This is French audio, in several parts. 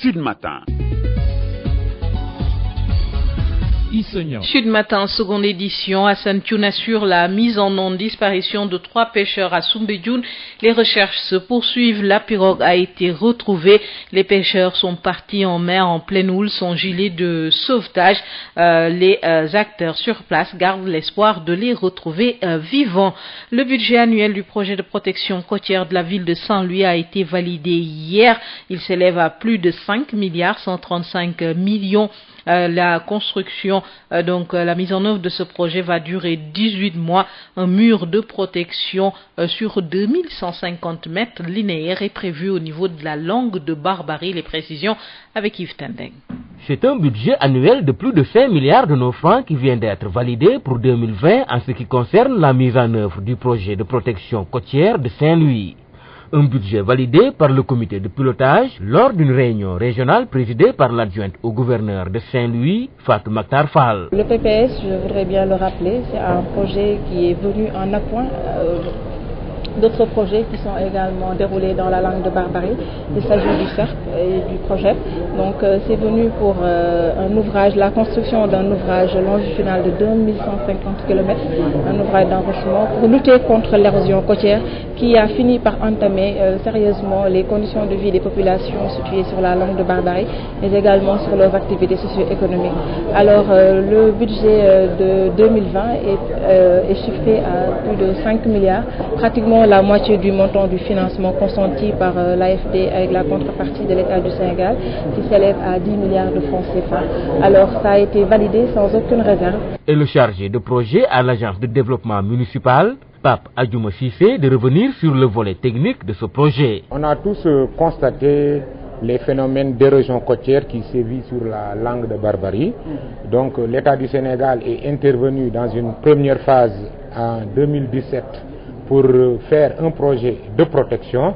Sud Matin. Sud Matin, seconde édition. Hassan Thioune assure la mise en non-disparition de 3 pêcheurs à Soumbédioune. Les recherches se poursuivent. La pirogue a été retrouvée. Les pêcheurs sont partis en mer en pleine houle sans gilet de sauvetage. Les acteurs sur place gardent l'espoir de les retrouver vivants. Le budget annuel du projet de protection côtière de la ville de Saint-Louis a été validé hier. Il s'élève à plus de 5 milliards 135 millions. La construction, la mise en œuvre de ce projet va durer 18 mois. Un mur de protection sur 2150 mètres linéaires est prévu au niveau de la langue de Barbarie. Les précisions avec Yves Tendeng. C'est un budget annuel de plus de 5 milliards de nos francs qui vient d'être validé pour 2020 en ce qui concerne la mise en œuvre du projet de protection côtière de Saint-Louis. Un budget validé par le comité de pilotage lors d'une réunion régionale présidée par l'adjointe au gouverneur de Saint-Louis, Fatou Makhtar Fall. Le PPS, je voudrais bien le rappeler, c'est un projet qui est venu en appoint d'autres projets qui sont également déroulés dans la langue de Barbarie. Il s'agit du CERP et du projet. Donc c'est venu pour un ouvrage, la construction d'un ouvrage longitudinal de 2150 km, un ouvrage d'enrichissement pour lutter contre l'érosion côtière qui a fini par entamer sérieusement les conditions de vie des populations situées sur la langue de Barbarie, mais également sur leurs activités socio-économiques. Alors le budget de 2020 est chiffré à plus de 5 milliards, pratiquement la moitié du montant du financement consenti par l'AFD avec la contrepartie de l'État du Sénégal qui s'élève à 10 milliards de francs CFA. Alors ça a été validé sans aucune réserve. Et le chargé de projet à l'agence de développement municipal, Pape Adjouma Cissé, de revenir sur le volet technique de ce projet. On a tous constaté les phénomènes d'érosion côtière qui sévissent sur la langue de Barbarie. Donc l'État du Sénégal est intervenu dans une première phase en 2017 pour faire un projet de protection.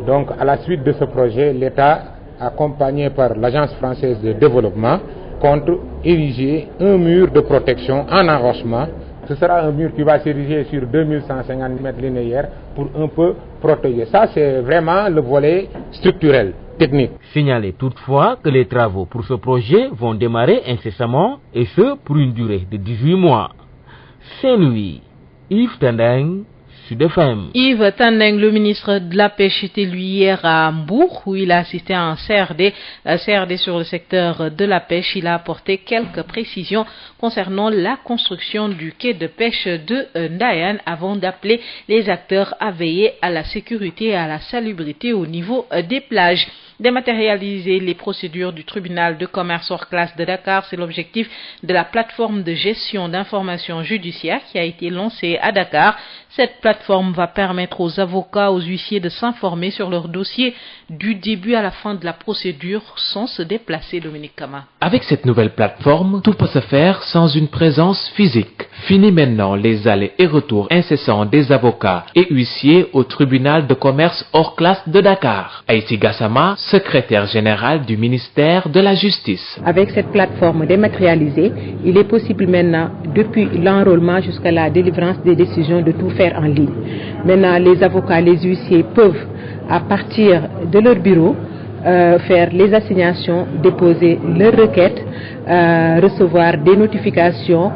Donc à la suite de ce projet, l'État, accompagné par l'Agence française de développement, compte ériger un mur de protection en enrochement. Ce sera un mur qui va s'ériger sur 2150 mètres linéaires pour un peu protéger. Ça, c'est vraiment le volet structurel, technique. Signalez toutefois que les travaux pour ce projet vont démarrer incessamment et ce pour une durée de 18 mois. Saint-Louis, Yves Tendeng, Sud FM. Yves Tendeng, le ministre de la Pêche, était lui hier à Mbour où il a assisté à un CRD sur le secteur de la pêche. Il a apporté quelques précisions concernant la construction du quai de pêche de Ndayane avant d'appeler les acteurs à veiller à la sécurité et à la salubrité au niveau des plages. Dématérialiser les procédures du tribunal de commerce hors classe de Dakar, c'est l'objectif de la plateforme de gestion d'informations judiciaires qui a été lancée à Dakar. Cette plateforme va permettre aux avocats, aux huissiers de s'informer sur leur dossier du début à la fin de la procédure sans se déplacer, Dominique Kama. Avec cette nouvelle plateforme, tout peut se faire sans une présence physique. Fini maintenant les allers et retours incessants des avocats et huissiers au tribunal de commerce hors classe de Dakar. Aïti Gassama, secrétaire général du ministère de la Justice. Avec cette plateforme dématérialisée, il est possible maintenant, depuis l'enrôlement jusqu'à la délivrance des décisions, de tout faire en ligne. Maintenant, les avocats, les huissiers peuvent, à partir de leur bureau, faire les assignations, déposer leurs requêtes, recevoir des notifications,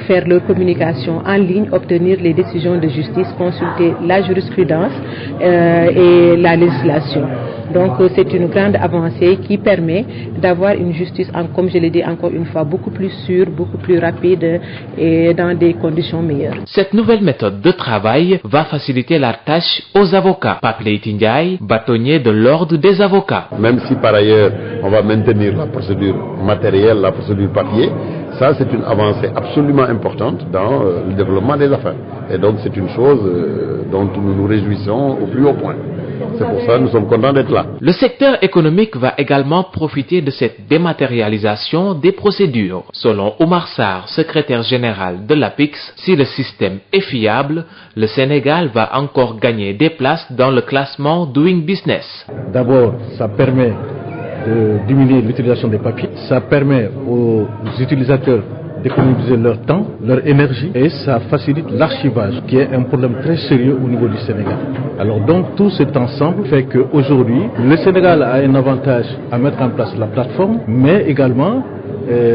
faire leur communication en ligne, obtenir les décisions de justice, consulter la jurisprudence et la législation. Donc c'est une grande avancée qui permet d'avoir une justice, comme je l'ai dit encore une fois, beaucoup plus sûre, beaucoup plus rapide et dans des conditions meilleures. Cette nouvelle méthode de travail va faciliter la tâche aux avocats. Pape Leïti Ndiaye, bâtonnier de l'ordre des avocats. Même si par ailleurs on va maintenir la procédure matérielle, la procédure papier, ça c'est une avancée absolument importante dans le développement des affaires. Et donc c'est une chose dont nous nous réjouissons au plus haut point. C'est pour ça que nous sommes contents d'être là. Le secteur économique va également profiter de cette dématérialisation des procédures. Selon Oumar Sarr, secrétaire général de l'APIX, si le système est fiable, le Sénégal va encore gagner des places dans le classement Doing Business. D'abord, ça permet de diminuer l'utilisation des papiers. Ça permet aux utilisateurs d'économiser leur temps, leur énergie et ça facilite l'archivage qui est un problème très sérieux au niveau du Sénégal. Alors donc tout cet ensemble fait qu'aujourd'hui le Sénégal a un avantage à mettre en place la plateforme, mais également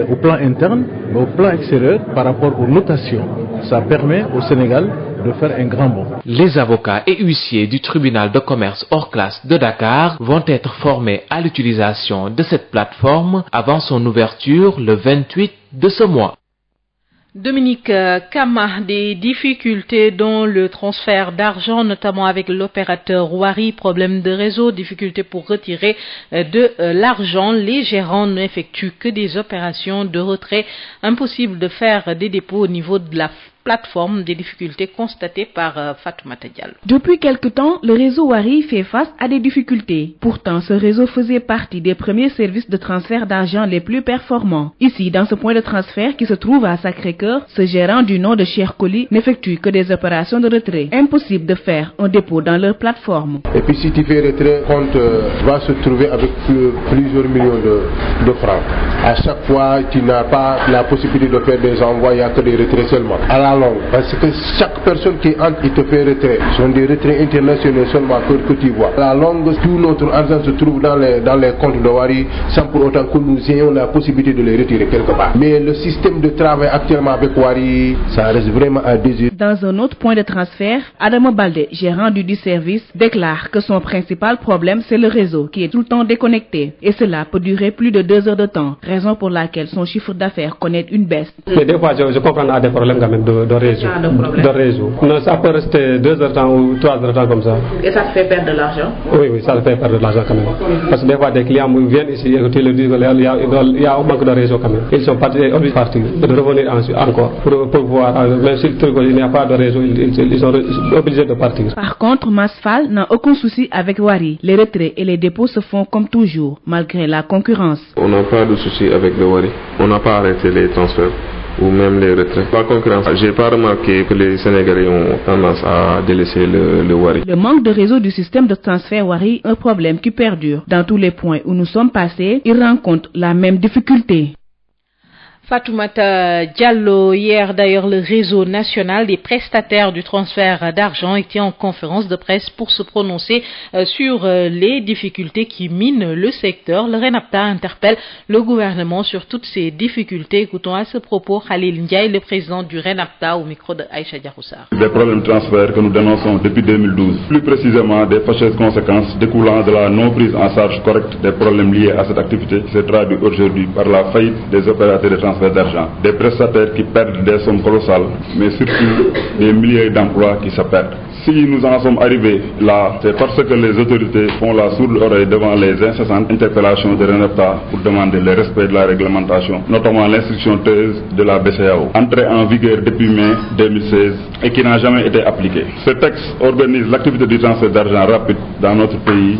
au plan interne, mais au plan extérieur par rapport aux notations. Ça permet au Sénégal de faire un grand bond. Les avocats et huissiers du tribunal de commerce hors classe de Dakar vont être formés à l'utilisation de cette plateforme avant son ouverture le 28 de ce mois. Dominique Kama, des difficultés dans le transfert d'argent, notamment avec l'opérateur Wari, problème de réseau, difficultés pour retirer de l'argent. Les gérants n'effectuent que des opérations de retrait. Impossible de faire des dépôts au niveau de la plateforme, des difficultés constatées par Fatoumata Diallo. Depuis quelque temps, le réseau Wari fait face à des difficultés. Pourtant, ce réseau faisait partie des premiers services de transfert d'argent les plus performants. Ici, dans ce point de transfert qui se trouve à Sacré-Cœur, ce gérant du nom de Cheikh Koli n'effectue que des opérations de retrait. Impossible de faire un dépôt dans leur plateforme. Et puis si tu fais retrait, le compte va se trouver avec plusieurs millions de francs. À chaque fois, tu n'as pas la possibilité de faire des envois, il n'y a que des retraits seulement. Longue, parce que chaque personne qui entre, il te fait retrait. Ce sont des retraits internationaux seulement que tu vois. À la longue, tout notre argent se trouve dans les comptes de Wari sans pour autant que nous ayons la possibilité de les retirer quelque part. Mais le système de travail actuellement avec Wari, ça reste vraiment à désirer. Dans un autre point de transfert, Adama Baldé, gérant du service, déclare que son principal problème, c'est le réseau qui est tout le temps déconnecté. Et cela peut durer plus de 2 heures de temps, raison pour laquelle son chiffre d'affaires connaît une baisse. Mais des fois, je comprends des problèmes quand même de réseau. Non, ça peut rester 2 heures de temps ou 3 heures de temps comme ça. Et ça te fait perdre de l'argent? Oui, ça te fait perdre de l'argent quand même. Parce que des fois, des clients viennent ici et tu leur dis qu'il y a un manque de réseau quand même. Ils sont obligés de partir, de revenir encore pour voir. Même si il n'y a pas de réseau, ils sont obligés de partir. Par contre, Masfal n'a aucun souci avec Wari. Les retraits et les dépôts se font comme toujours, malgré la concurrence. On n'a pas de souci avec le Wari. On n'a pas arrêté les transferts ou même les retraits. La concurrence, j'ai pas remarqué que les Sénégalais ont tendance à délaisser le Wari. Le manque de réseau du système de transfert Wari est un problème qui perdure. Dans tous les points où nous sommes passés, ils rencontrent la même difficulté. Fatoumata Diallo, hier d'ailleurs le réseau national des prestataires du transfert d'argent était en conférence de presse pour se prononcer sur les difficultés qui minent le secteur. Le RENAPTA interpelle le gouvernement sur toutes ces difficultés. Écoutons à ce propos Khalil Ndiaye, le président du RENAPTA, au micro de Aïcha Diaroussar. Des problèmes de transfert que nous dénonçons depuis 2012. Plus précisément, des fâcheuses conséquences découlant de la non prise en charge correcte des problèmes liés à cette activité se traduit aujourd'hui par la faillite des opérateurs de transfert d'argent, des prestataires qui perdent des sommes colossales, mais surtout des milliers d'emplois qui se perdent. Si nous en sommes arrivés là, c'est parce que les autorités font la sourde oreille devant les incessantes interpellations de RENAPTA pour demander le respect de la réglementation, notamment l'instruction 13 de la BCEAO, entrée en vigueur depuis mai 2016 et qui n'a jamais été appliquée. Ce texte organise l'activité du transfert d'argent rapide dans notre pays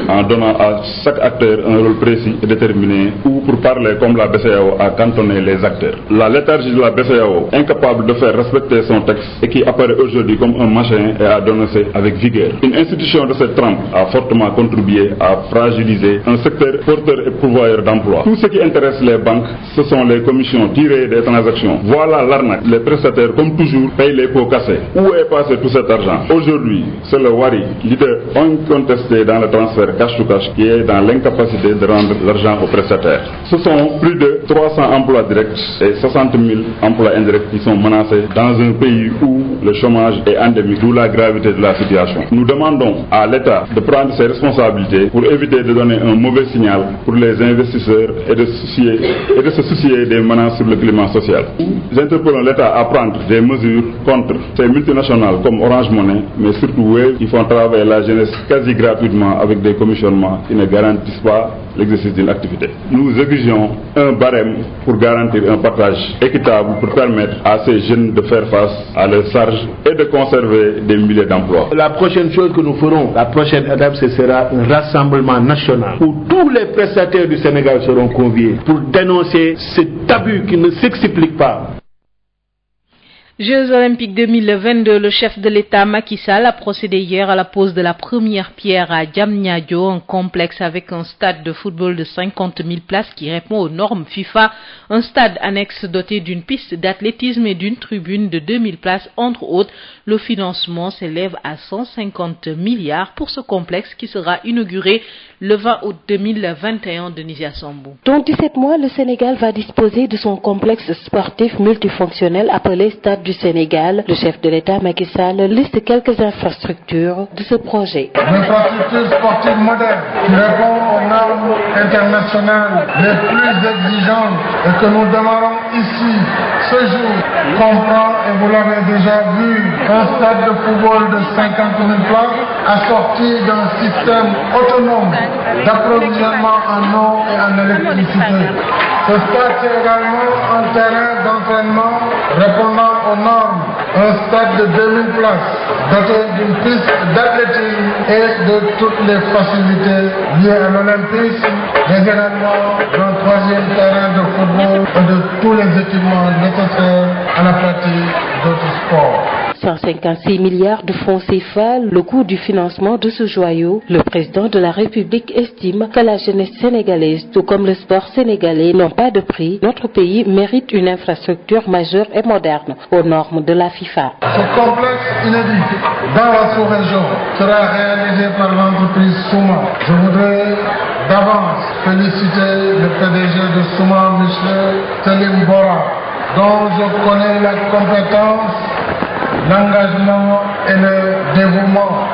en donnant à chaque acteur un rôle précis et déterminé, ou pour parler comme la BCEAO a cantonné les acteurs. La léthargie de la BCEAO, incapable de faire respecter son texte et qui apparaît aujourd'hui comme un machin, est à dénoncer avec vigueur. Une institution de cette trempe a fortement contribué à fragiliser un secteur porteur et pourvoyeur d'emplois. Tout ce qui intéresse les banques, ce sont les commissions tirées des transactions. Voilà l'arnaque. Les prestataires, comme toujours, payent les pots cassés. Où est passé tout cet argent? Aujourd'hui, c'est le Wari, leader incontesté dans le transfert cash to cash, qui est dans l'incapacité de rendre l'argent aux prestataires. Ce sont plus de 300 emplois directs et 60 000 emplois indirects qui sont menacés dans un pays où le chômage est endémique, d'où la gravité de la situation. Nous demandons à l'État de prendre ses responsabilités pour éviter de donner un mauvais signal pour les investisseurs et de se soucier des menaces sur le climat social. Nous interpellons l'État à prendre des mesures contre ces multinationales comme Orange Money, mais surtout Wave, qui font travailler la jeunesse quasi gratuitement avec des commissionnements qui ne garantissent pas l'exercice d'une activité. Nous exigeons un barème pour garantir un partage équitable pour permettre à ces jeunes de faire face à leurs charges et de conserver des milliers d'emplois. La prochaine chose que nous ferons, la prochaine étape, ce sera un rassemblement national où tous les prestataires du Sénégal seront conviés pour dénoncer cet abus qui ne s'explique pas. Jeux olympiques 2022, le chef de l'État Macky Sall a procédé hier à la pose de la première pierre à Diamniadio, un complexe avec un stade de football de 50 000 places qui répond aux normes FIFA, un stade annexe doté d'une piste d'athlétisme et d'une tribune de 2000 places entre autres. Le financement s'élève à 150 milliards pour ce complexe qui sera inauguré le 20 août 2021 de Nisia Sambou. Dans 17 mois, le Sénégal va disposer de son complexe sportif multifonctionnel appelé Stade du Sénégal. Le chef de l'État Macky Sall liste quelques infrastructures de ce projet. Une infrastructure sportive moderne qui répond aux normes internationales les plus exigeantes et que nous démarrons ici ce jour comprend, et vous l'avez déjà vu, un stade de football de 50 000 places assorti d'un système autonome d'approvisionnement en eau et en électricité. Ce stade, c'est également un terrain d'entraînement répondant aux normes, un stade de 2000 places, doté d'une piste d'athlétisme et de toutes les facilités liées à l'olympisme, mais également d'un troisième terrain de football et de tous les équipements nécessaires à la pratique d'autres sports. 156 milliards de francs CFA, le coût du financement de ce joyau. Le président de la République estime que la jeunesse sénégalaise, tout comme le sport sénégalais, n'ont pas de prix. Notre pays mérite une infrastructure majeure et moderne aux normes de la FIFA. Ce complexe inédit dans la sous-région sera réalisé par l'entreprise Souma. Je voudrais d'avance féliciter le PDG de Souma, M. Selim Bora, dont je connais la compétence, l'engagement et le dévouement.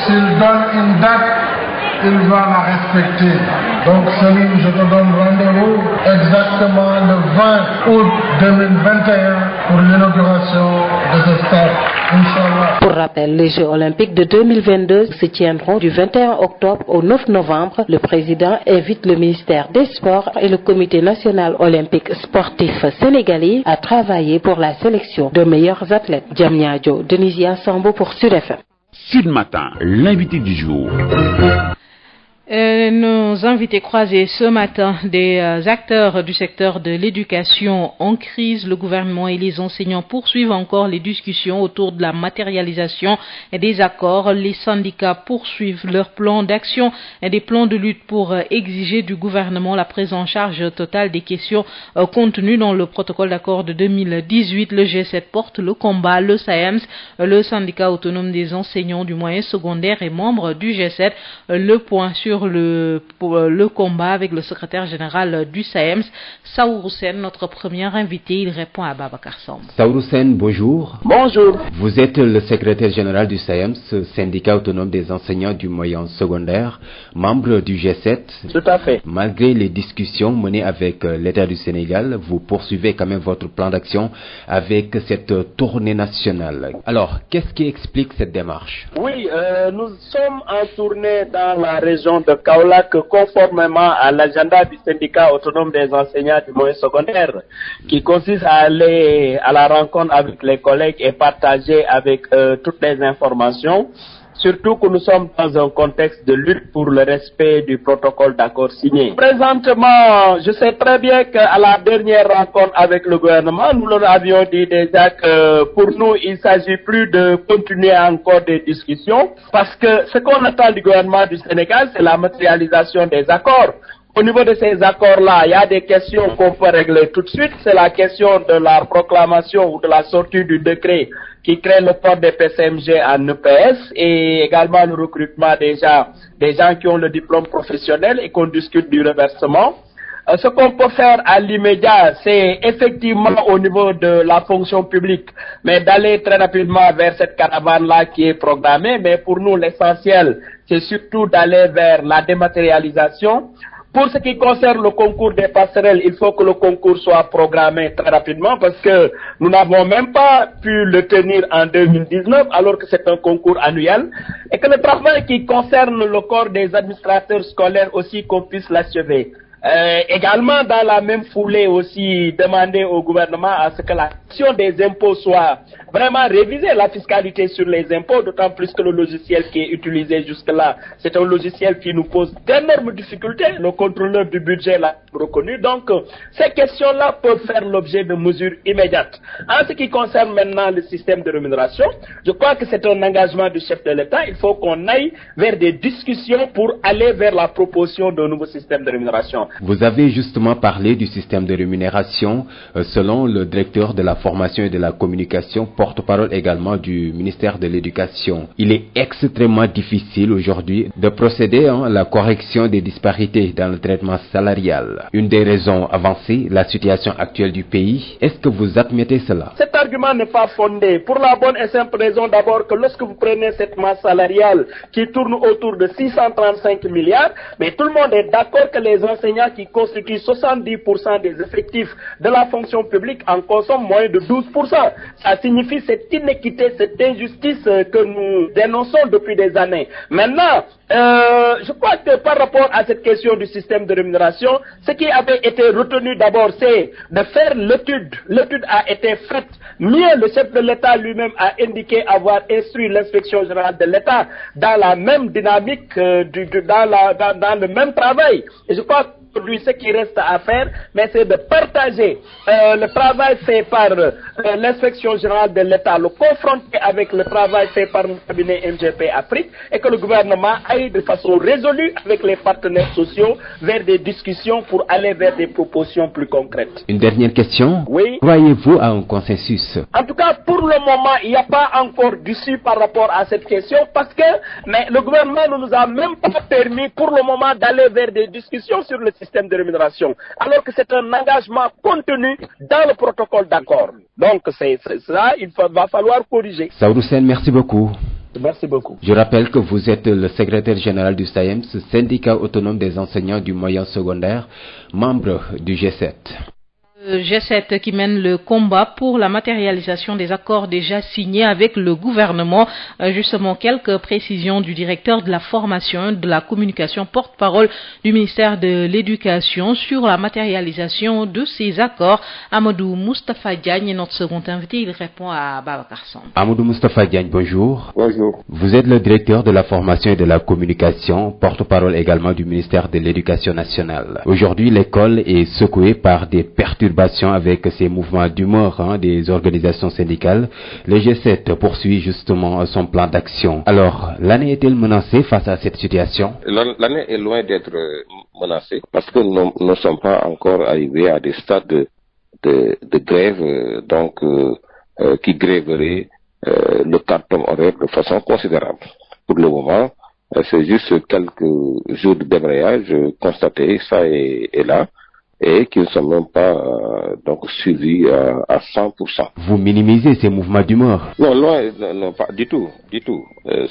S'il donne une date, il va la respecter. Donc Selim, je te donne rendez-vous exactement le 20 août 2021 pour l'inauguration de ce stade. Inch'Allah. Pour rappel, les Jeux olympiques de 2022 se tiendront du 21 octobre au 9 novembre. Le président invite le ministère des Sports et le Comité national olympique sportif sénégalais à travailler pour la sélection de meilleurs athlètes. Diamniadio, Denisia Sambo pour Sud FM. Sud Matin, l'invité du jour. Nos invités croisés ce matin, des acteurs du secteur de l'éducation en crise. Le gouvernement et les enseignants poursuivent encore les discussions autour de la matérialisation des accords. Les syndicats poursuivent leurs plans d'action et des plans de lutte pour exiger du gouvernement la prise en charge totale des questions contenues dans le protocole d'accord de 2018. Le G7 porte le combat. Le SAEMS, le syndicat autonome des enseignants du moyen secondaire, est membre du G7. Le point sur le combat avec le secrétaire général du SAEMS, Saourou Sen, notre premier invité. Il répond à Babacar Samb. Saourou Sen, bonjour. Bonjour. Vous êtes le secrétaire général du SAEMS, syndicat autonome des enseignants du moyen secondaire, membre du G7. Tout à fait. Malgré les discussions menées avec l'État du Sénégal, vous poursuivez quand même votre plan d'action avec cette tournée nationale. Alors, qu'est-ce qui explique cette démarche? Oui, nous sommes en tournée dans la région de Kaolack conformément à l'agenda du syndicat autonome des enseignants du moyen secondaire qui consiste à aller à la rencontre avec les collègues et partager avec toutes les informations. Surtout que nous sommes dans un contexte de lutte pour le respect du protocole d'accord signé. Présentement, je sais très bien qu'à la dernière rencontre avec le gouvernement, nous leur avions dit déjà que pour nous, il ne s'agit plus de continuer encore des discussions parce que ce qu'on attend du gouvernement du Sénégal, c'est la matérialisation des accords. Au niveau de ces accords-là, il y a des questions qu'on peut régler tout de suite. C'est la question de la proclamation ou de la sortie du décret qui crée le port des PCMG en EPS et également le recrutement des gens qui ont le diplôme professionnel et qu'on discute du reversement. Ce qu'on peut faire à l'immédiat, c'est effectivement au niveau de la fonction publique, mais d'aller très rapidement vers cette caravane-là qui est programmée. Mais pour nous, l'essentiel, c'est surtout d'aller vers la dématérialisation. Pour ce qui concerne le concours des passerelles, il faut que le concours soit programmé très rapidement parce que nous n'avons même pas pu le tenir en 2019 alors que c'est un concours annuel et que le travail qui concerne le corps des administrateurs scolaires aussi qu'on puisse l'achever. Également, dans la même foulée aussi, demander au gouvernement à ce que la question des impôts soit vraiment révisée, la fiscalité sur les impôts, d'autant plus que le logiciel qui est utilisé jusque-là, c'est un logiciel qui nous pose d'énormes difficultés. Le contrôleur du budget l'a reconnu. Donc, ces questions-là peuvent faire l'objet de mesures immédiates. En ce qui concerne maintenant le système de rémunération, je crois que c'est un engagement du chef de l'État. Il faut qu'on aille vers des discussions pour aller vers la proposition d'un nouveau système de rémunération. Vous avez justement parlé du système de rémunération. Selon le directeur de la formation et de la communication, porte-parole également du ministère de l'Éducation, il est extrêmement difficile aujourd'hui de procéder à la correction des disparités dans le traitement salarial. Une des raisons avancées, la situation actuelle du pays. Est-ce que vous admettez cela? Cet argument n'est pas fondé pour la bonne et simple raison d'abord que lorsque vous prenez cette masse salariale qui tourne autour de 635 milliards, mais tout le monde est d'accord que les enseignants qui constituent 70% des effectifs de la fonction publique en consomment moins de 12%. Ça signifie cette inéquité, cette injustice que nous dénonçons depuis des années. Maintenant, je crois que par rapport à cette question du système de rémunération, ce qui avait été retenu d'abord, c'est de faire l'étude. L'étude a été faite. Mieux, le chef de l'État lui-même a indiqué avoir instruit l'inspection générale de l'État dans la même dynamique, dans le même travail. Et je crois aujourd'hui, ce qui reste à faire, mais c'est de partager le travail fait par l'inspection générale de l'État, le confronter avec le travail fait par le cabinet MGP Afrique, et que le gouvernement aille de façon résolue avec les partenaires sociaux vers des discussions pour aller vers des propositions plus concrètes. Une dernière question. Oui. Croyez-vous à un consensus? En tout cas, pour le moment, il n'y a pas encore d'issue par rapport à cette question parce que le gouvernement ne nous a même pas permis pour le moment d'aller vers des discussions sur le système de rémunération, alors que c'est un engagement contenu dans le protocole d'accord. Donc c'est ça, va falloir corriger. Saoudou Sène, merci beaucoup. Merci beaucoup. Je rappelle que vous êtes le secrétaire général du SAEMS, syndicat autonome des enseignants du moyen secondaire, membre du G7. G7 qui mène le combat pour la matérialisation des accords déjà signés avec le gouvernement. Justement, quelques précisions du directeur de la formation et de la communication, porte-parole du ministère de l'Éducation sur la matérialisation de ces accords. Amadou Moustapha Diagne est notre second invité. Il répond à Babacar Samb. Amadou Moustapha Diagne, bonjour. Bonjour. Vous êtes le directeur de la formation et de la communication, porte-parole également du ministère de l'Éducation nationale. Aujourd'hui, l'école est secouée par des perturbations avec ces mouvements d'humeur des organisations syndicales. Le G7 poursuit justement son plan d'action. Alors, l'année est-elle menacée face à cette situation? L'année est loin d'être menacée parce que nous ne sommes pas encore arrivés à des stades de grève qui grèveraient le quantum horaire de façon considérable. Pour le moment, c'est juste quelques jours de débrayage constatés, ça et là, et qui ne sont même pas suivis à 100%. Vous minimisez ces mouvements d'humeur? Non, non, pas du tout.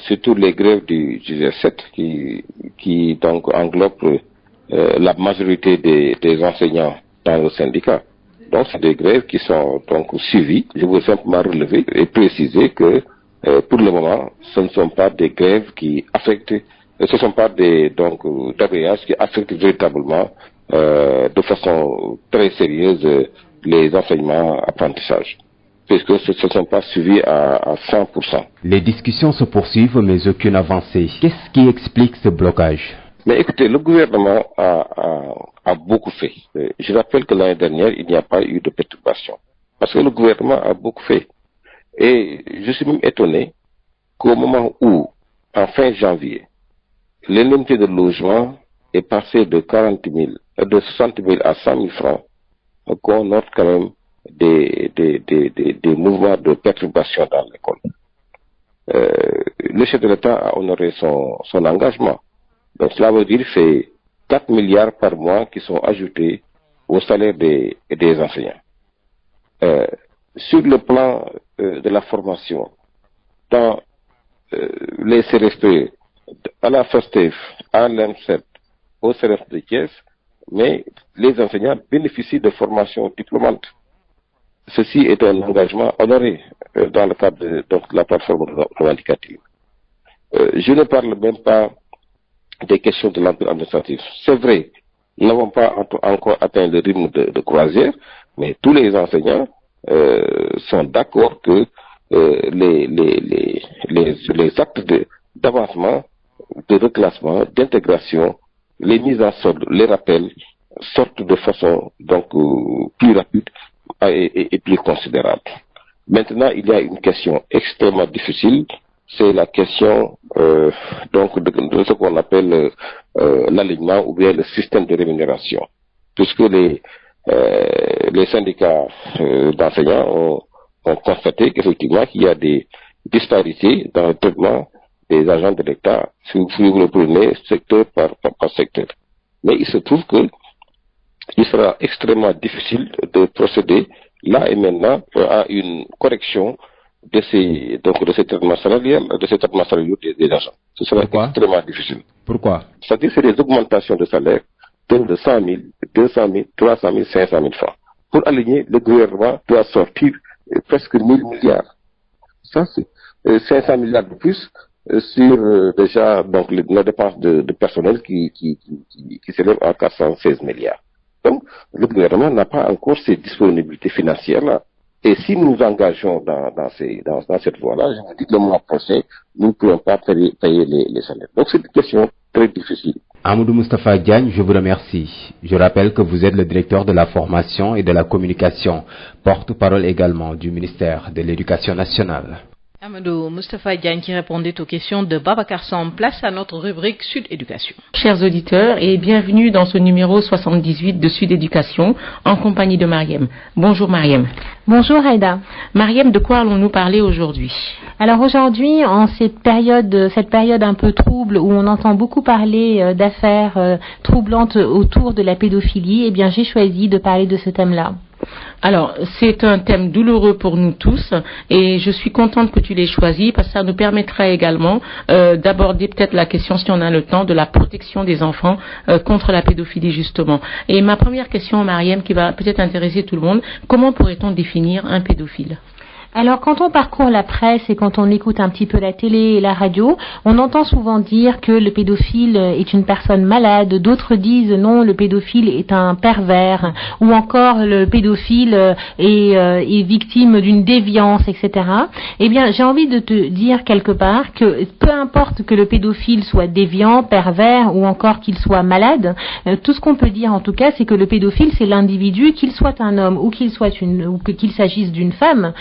Surtout les grèves du G7 qui donc englobent la majorité des enseignants dans le syndicat. Donc c'est des grèves qui sont donc suivies. Je veux simplement relever et préciser que pour le moment, ce ne sont pas des grèves qui affectent, ce ne sont pas des débrayages qui affectent véritablement de façon très sérieuse les enseignements apprentissages, puisque ce ne sont pas suivis à 100%. Les discussions se poursuivent, mais aucune avancée. Qu'est-ce qui explique ce blocage? Mais écoutez, le gouvernement a beaucoup fait. Je rappelle que l'année dernière, il n'y a pas eu de perturbation, parce que le gouvernement a beaucoup fait. Et je suis même étonné qu'au moment où, en fin janvier, l'indemnité de logement est passée de 60 000 à 100 000 francs, qu'on note quand même des mouvements de perturbation dans l'école. Le chef de l'État a honoré son engagement. Donc cela veut dire que c'est 4 milliards par mois qui sont ajoutés au salaire des enseignants. Sur le plan de la formation, dans les CRSP, à la FASTEF, à l'ENSEP, au CRF de Thiès, mais les enseignants bénéficient de formations diplômantes. Ceci est un engagement honoré dans le cadre de la plateforme revendicative. Je ne parle même pas des questions de l'emploi administratif. C'est vrai, n'avons pas encore atteint le rythme de croisière, mais tous les enseignants sont d'accord que les actes d'avancement, de reclassement, d'intégration, les mises en solde, les rappels sortent de façon donc plus rapide et plus considérable. Maintenant, il y a une question extrêmement difficile, c'est la question donc de ce qu'on appelle l'alignement ou bien le système de rémunération, puisque les syndicats d'enseignants ont constaté qu'effectivement qu'il y a des disparités dans le traitement des agents de l'État, si vous le prenez secteur par secteur. Mais il se trouve que il sera extrêmement difficile de procéder là et maintenant à une correction de ces traitements salariaux, des agents. Ce sera extrêmement difficile. Pourquoi? C'est-à-dire c'est des augmentations de salaire de 100 000, 200 000, 300 000, 500 000 francs. Pour aligner, le gouvernement doit sortir presque 1000 milliards. Ça, c'est 500 milliards de plus sur déjà donc nos dépenses de personnel qui s'élèvent à 416 milliards. Donc, le gouvernement n'a pas encore ces disponibilités financières-là. Et si nous nous engageons dans cette voie-là, je vous dis que le mois prochain, nous ne pourrons pas payer les salaires. Donc, c'est une question très difficile. Amadou Moustapha Diagne, je vous remercie. Je rappelle que vous êtes le directeur de la formation et de la communication, porte-parole également du ministère de l'Éducation nationale. Amadou Moustapha Diagne qui répondait aux questions de Babacar Sam. Place à notre rubrique Sud Éducation. Chers auditeurs et bienvenue dans ce numéro 78 de Sud Éducation en compagnie de Mariem. Bonjour Mariem. Bonjour Aïda. Mariem, de quoi allons-nous parler aujourd'hui? Alors aujourd'hui, en cette période un peu trouble où on entend beaucoup parler d'affaires troublantes autour de la pédophilie, eh bien j'ai choisi de parler de ce thème-là. Alors, c'est un thème douloureux pour nous tous et je suis contente que tu l'aies choisi parce que ça nous permettra également d'aborder peut-être la question, si on a le temps, de la protection des enfants contre la pédophilie justement. Et ma première question, Mariem, qui va peut-être intéresser tout le monde, comment pourrait-on définir un pédophile? Alors, quand on parcourt la presse et quand on écoute un petit peu la télé et la radio, on entend souvent dire que le pédophile est une personne malade, d'autres disent non, le pédophile est un pervers, ou encore le pédophile est victime d'une déviance, etc. Eh bien, j'ai envie de te dire quelque part que peu importe que le pédophile soit déviant, pervers, ou encore qu'il soit malade, tout ce qu'on peut dire en tout cas, c'est que le pédophile, c'est l'individu, qu'il soit un homme ou qu'il s'agisse d'une femme,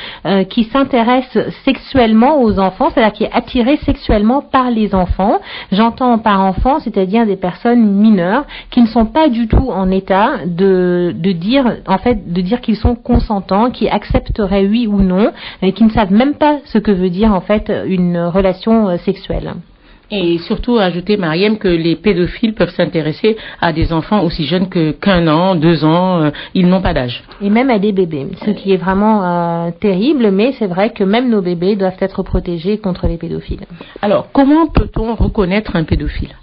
qui s'intéresse sexuellement aux enfants, c'est-à-dire qui est attiré sexuellement par les enfants. J'entends par enfants, c'est-à-dire des personnes mineures qui ne sont pas du tout en état de dire qu'ils sont consentants, qui accepteraient oui ou non, et qui ne savent même pas ce que veut dire en fait une relation sexuelle. Et surtout ajouter, Mariem, que les pédophiles peuvent s'intéresser à des enfants aussi jeunes qu'un an, 2 ans, ils n'ont pas d'âge. Et même à des bébés, ce qui est vraiment terrible, mais c'est vrai que même nos bébés doivent être protégés contre les pédophiles. Alors, comment peut-on reconnaître un pédophile ?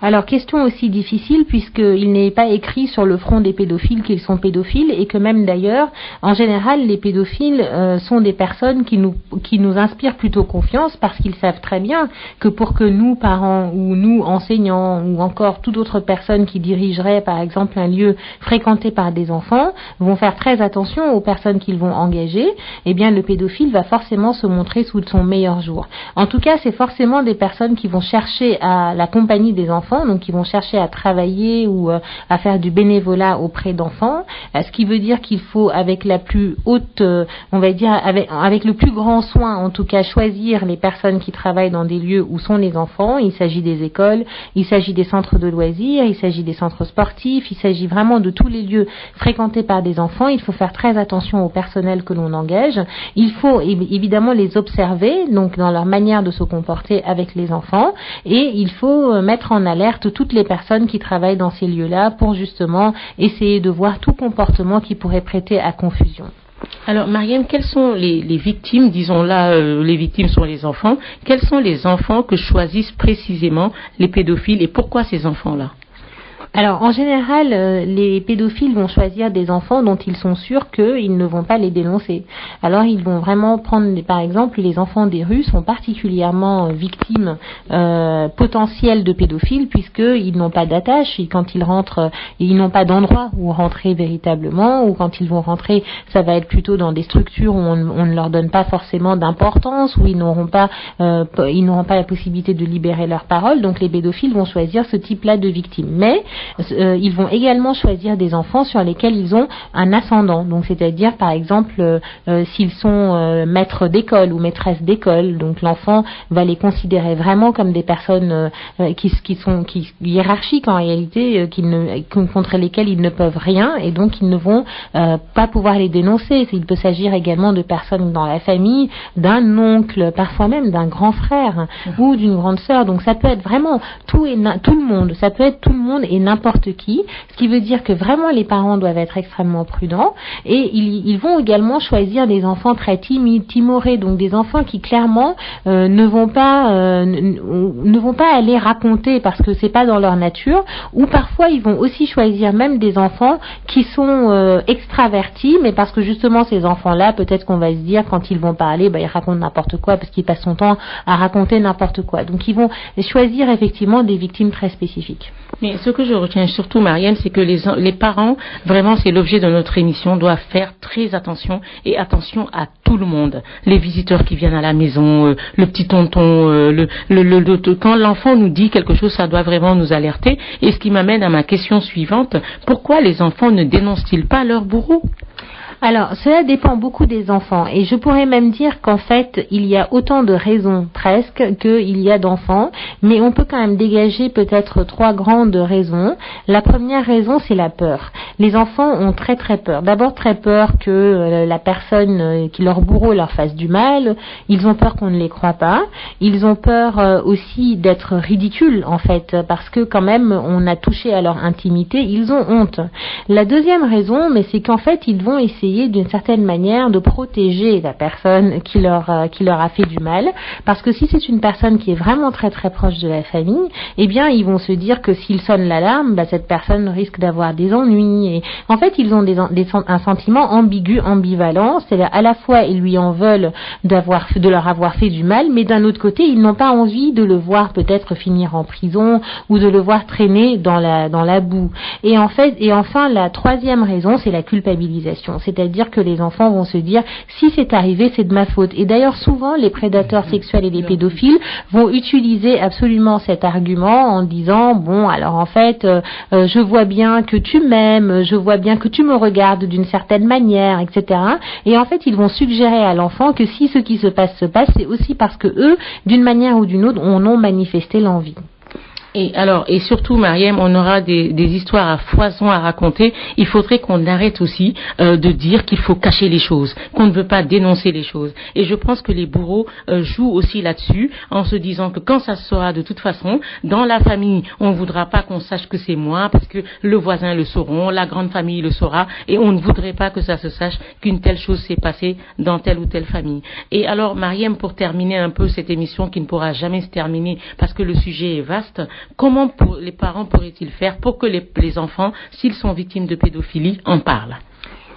Alors, question aussi difficile puisqu'il n'est pas écrit sur le front des pédophiles qu'ils sont pédophiles et que même d'ailleurs, en général, les pédophiles sont des personnes qui nous inspirent plutôt confiance parce qu'ils savent très bien que pour que nous, parents ou nous, enseignants ou encore toute autre personne qui dirigerait par exemple un lieu fréquenté par des enfants, vont faire très attention aux personnes qu'ils vont engager, eh bien le pédophile va forcément se montrer sous son meilleur jour. En tout cas, c'est forcément des personnes qui vont chercher à la compagnie des enfants, donc qui vont chercher à travailler ou à faire du bénévolat auprès d'enfants, ce qui veut dire qu'il faut avec la plus haute, on va dire avec le plus grand soin en tout cas choisir les personnes qui travaillent dans des lieux où sont les enfants. Il s'agit des écoles, il s'agit des centres de loisirs, il s'agit des centres sportifs, il s'agit vraiment de tous les lieux fréquentés par des enfants. Il faut faire très attention au personnel que l'on engage. Il faut évidemment les observer, donc dans leur manière de se comporter avec les enfants, et il faut mettre en alerte toutes les personnes qui travaillent dans ces lieux-là pour justement essayer de voir tout comportement qui pourrait prêter à confusion. Alors, Mariem, quelles sont les victimes? Disons là, les victimes sont les enfants. Quels sont les enfants que choisissent précisément les pédophiles et pourquoi ces enfants-là? Alors, en général, les pédophiles vont choisir des enfants dont ils sont sûrs qu'ils ne vont pas les dénoncer. Alors, ils vont vraiment prendre, par exemple, les enfants des rues sont particulièrement victimes potentielles de pédophiles puisqu'ils n'ont pas d'attache. Et quand ils rentrent, ils n'ont pas d'endroit où rentrer véritablement, ou quand ils vont rentrer, ça va être plutôt dans des structures où on ne leur donne pas forcément d'importance, où ils n'auront pas la possibilité de libérer leur parole. Donc, les pédophiles vont choisir ce type-là de victimes. Mais ils vont également choisir des enfants sur lesquels ils ont un ascendant. Donc, c'est-à-dire, par exemple, s'ils sont maîtres d'école ou maîtresses d'école, donc l'enfant va les considérer vraiment comme des personnes qui sont hiérarchiques en réalité, contre lesquelles ils ne peuvent rien, et donc ils ne vont pas pouvoir les dénoncer. Il peut s'agir également de personnes dans la famille, d'un oncle, parfois même d'un grand frère ou d'une grande sœur. Donc, ça peut être vraiment tout le monde. Ça peut être tout le monde et n'importe qui, ce qui veut dire que vraiment les parents doivent être extrêmement prudents, et ils vont également choisir des enfants très timides, timorés, donc des enfants qui clairement ne vont pas aller raconter parce que c'est pas dans leur nature, ou parfois ils vont aussi choisir même des enfants qui sont extravertis, mais parce que justement ces enfants-là, peut-être qu'on va se dire quand ils vont parler, ils racontent n'importe quoi parce qu'ils passent son temps à raconter n'importe quoi. Donc ils vont choisir effectivement des victimes très spécifiques. Mais ce que je retiens surtout, Mariam, c'est que les parents, vraiment c'est l'objet de notre émission, doivent faire très attention, et attention à tout le monde. Les visiteurs qui viennent à la maison, le petit tonton, quand l'enfant nous dit quelque chose, ça doit vraiment nous alerter. Et ce qui m'amène à ma question suivante, pourquoi les enfants ne dénoncent-ils pas leur bourreau ? Alors, cela dépend beaucoup des enfants, et je pourrais même dire qu'en fait, il y a autant de raisons presque qu'il y a d'enfants, mais on peut quand même dégager peut-être 3 grandes raisons. La première raison, c'est la peur. Les enfants ont très très peur. D'abord très peur que la personne, qui leur bourreau leur fasse du mal. Ils ont peur qu'on ne les croie pas. Ils ont peur aussi d'être ridicules en fait, parce que quand même on a touché à leur intimité. Ils ont honte. La deuxième raison, mais c'est qu'en fait ils vont essayer d'une certaine manière de protéger la personne qui leur a fait du mal, parce que si c'est une personne qui est vraiment très très proche de la famille, eh bien ils vont se dire que s'ils sonnent l'alarme, cette personne risque d'avoir des ennuis, et en fait ils ont un sentiment ambigu, ambivalent, c'est-à-dire à la fois ils lui en veulent de leur avoir fait du mal, mais d'un autre côté ils n'ont pas envie de le voir peut-être finir en prison ou de le voir traîner dans la boue. Et enfin la troisième raison, c'est la culpabilisation, c'est-à-dire que les enfants vont se dire si c'est arrivé, c'est de ma faute. Et d'ailleurs souvent les prédateurs sexuels et les pédophiles vont utiliser absolument cet argument en disant bon alors en fait je vois bien que tu m'aimes, je vois bien que tu me regardes d'une certaine manière, etc. Et en fait ils vont suggérer à l'enfant que si ce qui se passe, c'est aussi parce que eux, d'une manière ou d'une autre, en ont manifesté l'envie. Et surtout, Mariam, on aura des histoires à foison à raconter. Il faudrait qu'on arrête aussi de dire qu'il faut cacher les choses, qu'on ne veut pas dénoncer les choses. Et je pense que les bourreaux jouent aussi là-dessus, en se disant que quand ça se saura de toute façon, dans la famille, on ne voudra pas qu'on sache que c'est moi, parce que le voisin le sauront, la grande famille le saura, et on ne voudrait pas que ça se sache qu'une telle chose s'est passée dans telle ou telle famille. Et alors, Mariam, pour terminer un peu cette émission qui ne pourra jamais se terminer, parce que le sujet est vaste, comment les parents pourraient-ils faire pour que les enfants, s'ils sont victimes de pédophilie, en parlent ?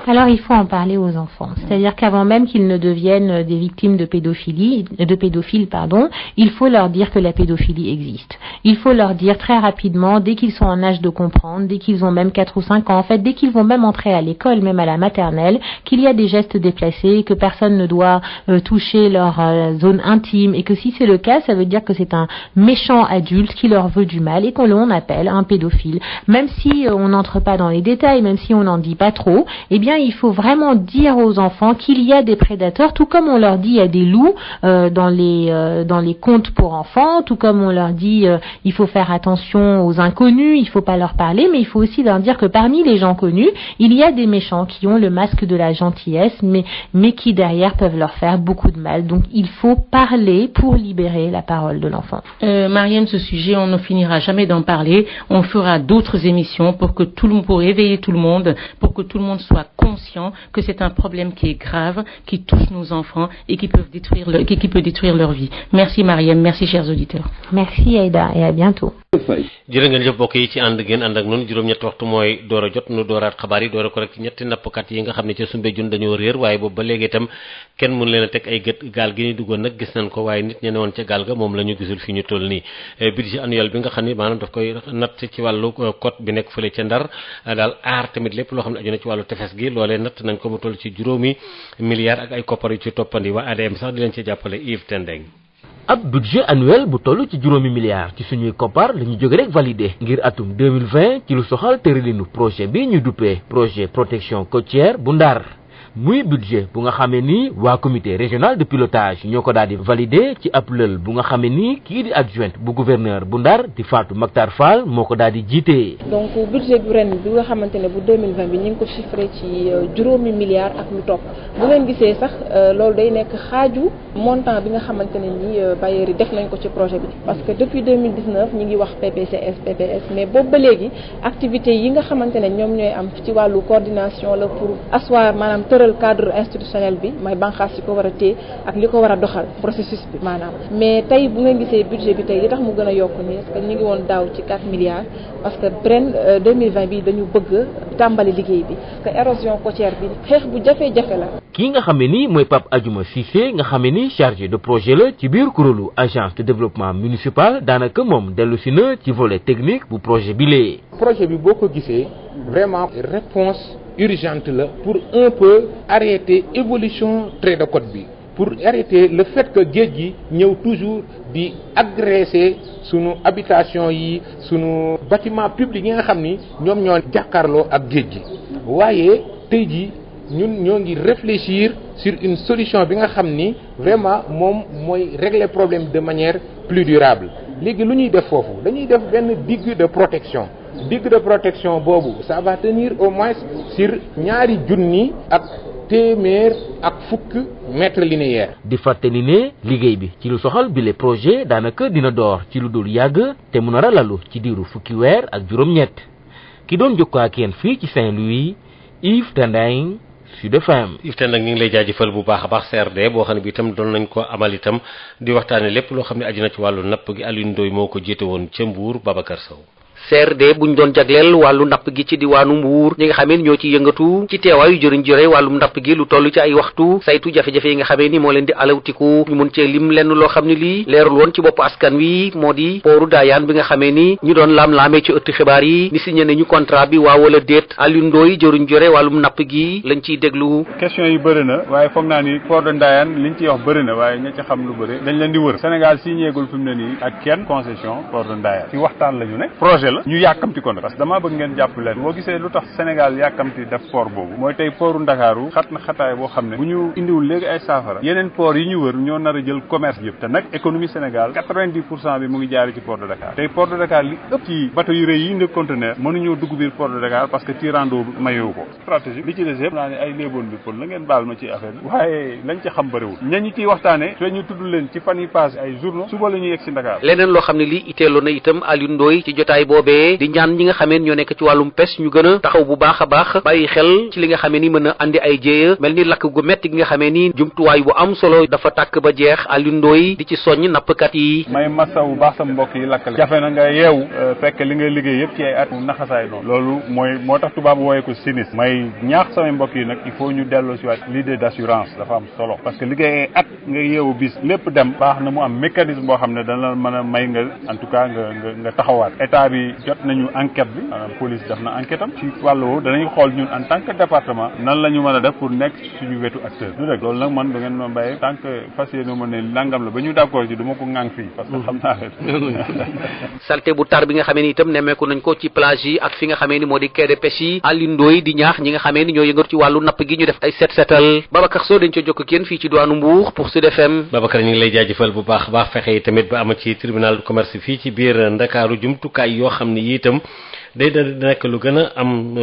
Alors il faut en parler aux enfants, c'est-à-dire qu'avant même qu'ils ne deviennent des victimes de pédophiles, il faut leur dire que la pédophilie existe. Il faut leur dire très rapidement, dès qu'ils sont en âge de comprendre, dès qu'ils ont même 4 ou 5 ans, en fait, dès qu'ils vont même entrer à l'école, même à la maternelle, qu'il y a des gestes déplacés, que personne ne doit toucher leur zone intime, et que si c'est le cas, ça veut dire que c'est un méchant adulte qui leur veut du mal et qu'on appelle un pédophile. Même si on n'entre pas dans les détails, même si on n'en dit pas trop, eh bien il faut vraiment dire aux enfants qu'il y a des prédateurs, tout comme on leur dit il y a des loups dans les contes pour enfants, tout comme on leur dit il faut faire attention aux inconnus, il faut pas leur parler, mais il faut aussi leur dire que parmi les gens connus, il y a des méchants qui ont le masque de la gentillesse, mais qui derrière peuvent leur faire beaucoup de mal. Donc il faut parler pour libérer la parole de l'enfant. Mariam, ce sujet, on ne finira jamais d'en parler. On fera d'autres émissions pour éveiller tout le monde, pour que tout le monde soit conscients que c'est un problème qui est grave, qui touche nos enfants et qui peut détruire leur vie. Merci Mariam, merci chers auditeurs. Merci Aïda et à bientôt. jërë ngeen jëf mbokk yi ci ànd ngeen ànd ak noonu juróom-ñetti waxtu mooy door a jot nu dooraat xabaar yi door a ko rek ci ñetti nappkat yi nga xam ne ca Soumbédioune dañoo réer waaye boobu ba léegi itam kenn mënu leen a teg ay gët gaal gi ñu duggoon nag gis nañ ko waaye nit ñi ne woon ca gaal ga moom la ñu gisul fi ñu toll nii budget annuel bi nga xam ne maanaam daf koy natt ci wàllu côte bi nekk fële ca Ndar daal aar tamit lépp loo xam ne aju na ci wàllu tefes gi loolee natt nañ ko mu toll ci juróomi milliards ak ay koppar yu ci toppandi waa ADM sax di leen ci jàppale Yves Tendeng. ab budget annuel bu toll ci juróomi milliards ci suñuy koppar la ñu jóge rek validé ngir atum 2020 ci lu soxal tëralinu projet bi ñu duppee projet protection côtière bu Ndar muy budget bu nga xamee ni waa comité régional de pilotage ñoo ko daal di validé ci ab lël bu nga xamee ni kii di adjointe bu gouverneur bu Ndar di Fatou Mactar Fall moo ko daal di jiite. donc budget bu ren bi nga xamante ne bu 2020 bi ñu ngi ko chiffré ci juróomi milliards ak lu topp bu ngeen gisee sax loolu day nekk xaaju montant bi nga xamante ne ni bailleurs yi def nañ ko ci projet bi parce que depuis 2019 ñu ngi wax PPS mais boobu ba léegi activités yi nga xamante ne ñoom ñooy am ci wàllu coordination la pour asseoir maanaam cadre institutionnel bi mooy banqaas yi ko war a téye ak li ko war a doxal processus bi maanaam mais tey bu ngeen gisee budget bi tey li tax mu gën a yokk nii parce que ñu ngi woon daaw ci 4 milliards parce que ren 2020 bi dañu bëgg tàmbali liggéey bi parce que érosion côtière bi xeex bu jafe-jafe la. kii nga xamee ni mooy Pape Adjouma Cissé nga xamee ni chargé de projet la ci biir kuréelu agence de développement municipal daanaka moom dellu si na ci volet technique bu projet bi lee. projet bi boo ko gisee vraiment réponse urgente là pour un peu arrêter évolution trait de côte bi pour arrêter le fait que géej gi ñëw toujours di agresser sunu habitation yi sunu bâtiment public yi nga xam ni ñoom ñoo jàkkaarloo ak géej gi waaye tey ji ñun ñoo ngi réfléchir sur une solution bi nga xam ni vraiment moom mooy régler problème de manière plus durable léegi lu ñuy def foofu dañuy def benn digue de protection boobu ça va tenir au moins sur ñaari junni ak téeméer ak fukk mètres linéaires. di fàttali ne liggéey bi ci lu soxal bile projet daanaka dina door ci lu dul yàgg te mu nar a lalu ci diiru fukki weer ak juróom-ñett ki doon jokkoo ak yéen fii ci Saint-Louis Yves Tendeng Sud FM. Yves Tendeng ñu ngi lay jaajëfal bu baax a baax CRD boo xam ne bi itam doon nañ ko amal itam di waxtaane lépp loo xam ne aju na ci wàllu napp gi Alioune Ndoye moo ko jiite woon ca Mbour Babacar Sow. CRD buñ doon jagleel wàllu napp gi ci diwaanu Mbuur ñi nga xamee ni ñoo ci yëngatu ci teewaayu jëriñ jëre wàllum napp gi lu toll ci ay waxtu saytu jafe-jafe yi nga xamee ni moo leen di alawtiku ñu mun cee lim lenn loo xam ne lii leerul woon ci bopp askan wi moo di pooru Daayaan bi nga xamee ni ñu doon laam-laamee ci ëtt xibaar yi ni signé nañu contrat bi waaw wala déet Alioune Ndoye jëriñ jëre wàllum napp gi lañ ciy déglu. question yi bëri na waaye foog naa ni port de Ndayane liñ ciy wax bëri na waaye ña ca xam lu bëri dañ leen di wër Sénégal signéegul fi mu ne nii ak kenn concession port de Ndayane ci waxtaan la ñu ne projet la ñu yàkkamti ko parce que damaa bëgg ngeen jàpp leen boo gisee lu tax Sénégal yàkkamti def port boobu mooy tey portu Ndakaaru xat na xataay boo xam ne bu ñu indiwul léegi ay saafara yeneen port yi ñu wër ñoo nar a jël commerce yëpp te nag économie Sénégal 90% bi mu ngi jaari ci port de Dakar tey port de Dakar li ëpp ci bateau yu rëy yi indi conteneur mënuñoo dugg biir port de Dakar parce que tirando mayewu ko stratégique li ci des yëpp naa ne ay léeboon bi pour la ngeen baal ma ci affaire bi waaye lañ ci xam bëriwul ñañu ciy waxtaane te ñu tudd leen ci fan yi passé ay journaux suba la ñuy yegg si Dakar leneen loo xam ne lii itteeloo na itam Alioune Ndoye ci jotaay boobee di ñaan ñi nga xamee ñoo nekk ci wàllum pes ñu gën a taxaw bu baax a baax bàyyi xel ci li nga xamee ni mën a andi ay jéeya mel ni lakk gu metti gi nga xamee ni jumtuwaay bu am solo dafa tàkk ba jeex Alioune Ndoye di ci soññ nappkat yi may massa bu baax sama mbokk yi lakkale jafe na nga yeewu fekk li nga liggéey yëpp ci ay at naxasaay noonu loolu moo tax tubaab wooyee ko sinistre may ñaax samay mbokk yi nag il faut ñu delloo si waat l'idée d'assurance dafa am solo parce que liggéey ay at nga yeewu bis lépp dem baax na mu am mécanisme boo xam ne dana la mën a may nga en tout cas nga taxawaat état bi jot nañu enquête bi maanaam police def na enquête am ci wàllu woowu danañ xool ñun en tant que département nan la ñu mën a def pour nekk suñu wetu acteur du rek loolu nag man da ngeen ma bàyyi tant que fas yéene ma ne nangam la ba ñu d'accord ci du ma ko ŋàng fii parce que xam naa salte bu tar bi nga xamee ni itam nemmeeku nañ ko ci plage yi ak fi nga xamee ni moo di quai de pêche yi Alioune Ndoye di ñaax ñi nga xamee ni ñoo yëngatu ci wàllu napp gi ñu def ay setal Babacar Sow dañ ca jokk ak yéen fii ci diwaanu Mbour pour Sud FM. Babacar ñu ngi lay jaajëfal bu baax baax fexe yi tamit ba ama ci tribunal de commerce fii ci biir Ndakaaru jumtukaay yoo xam ne yi itam day da nekk lu gën a am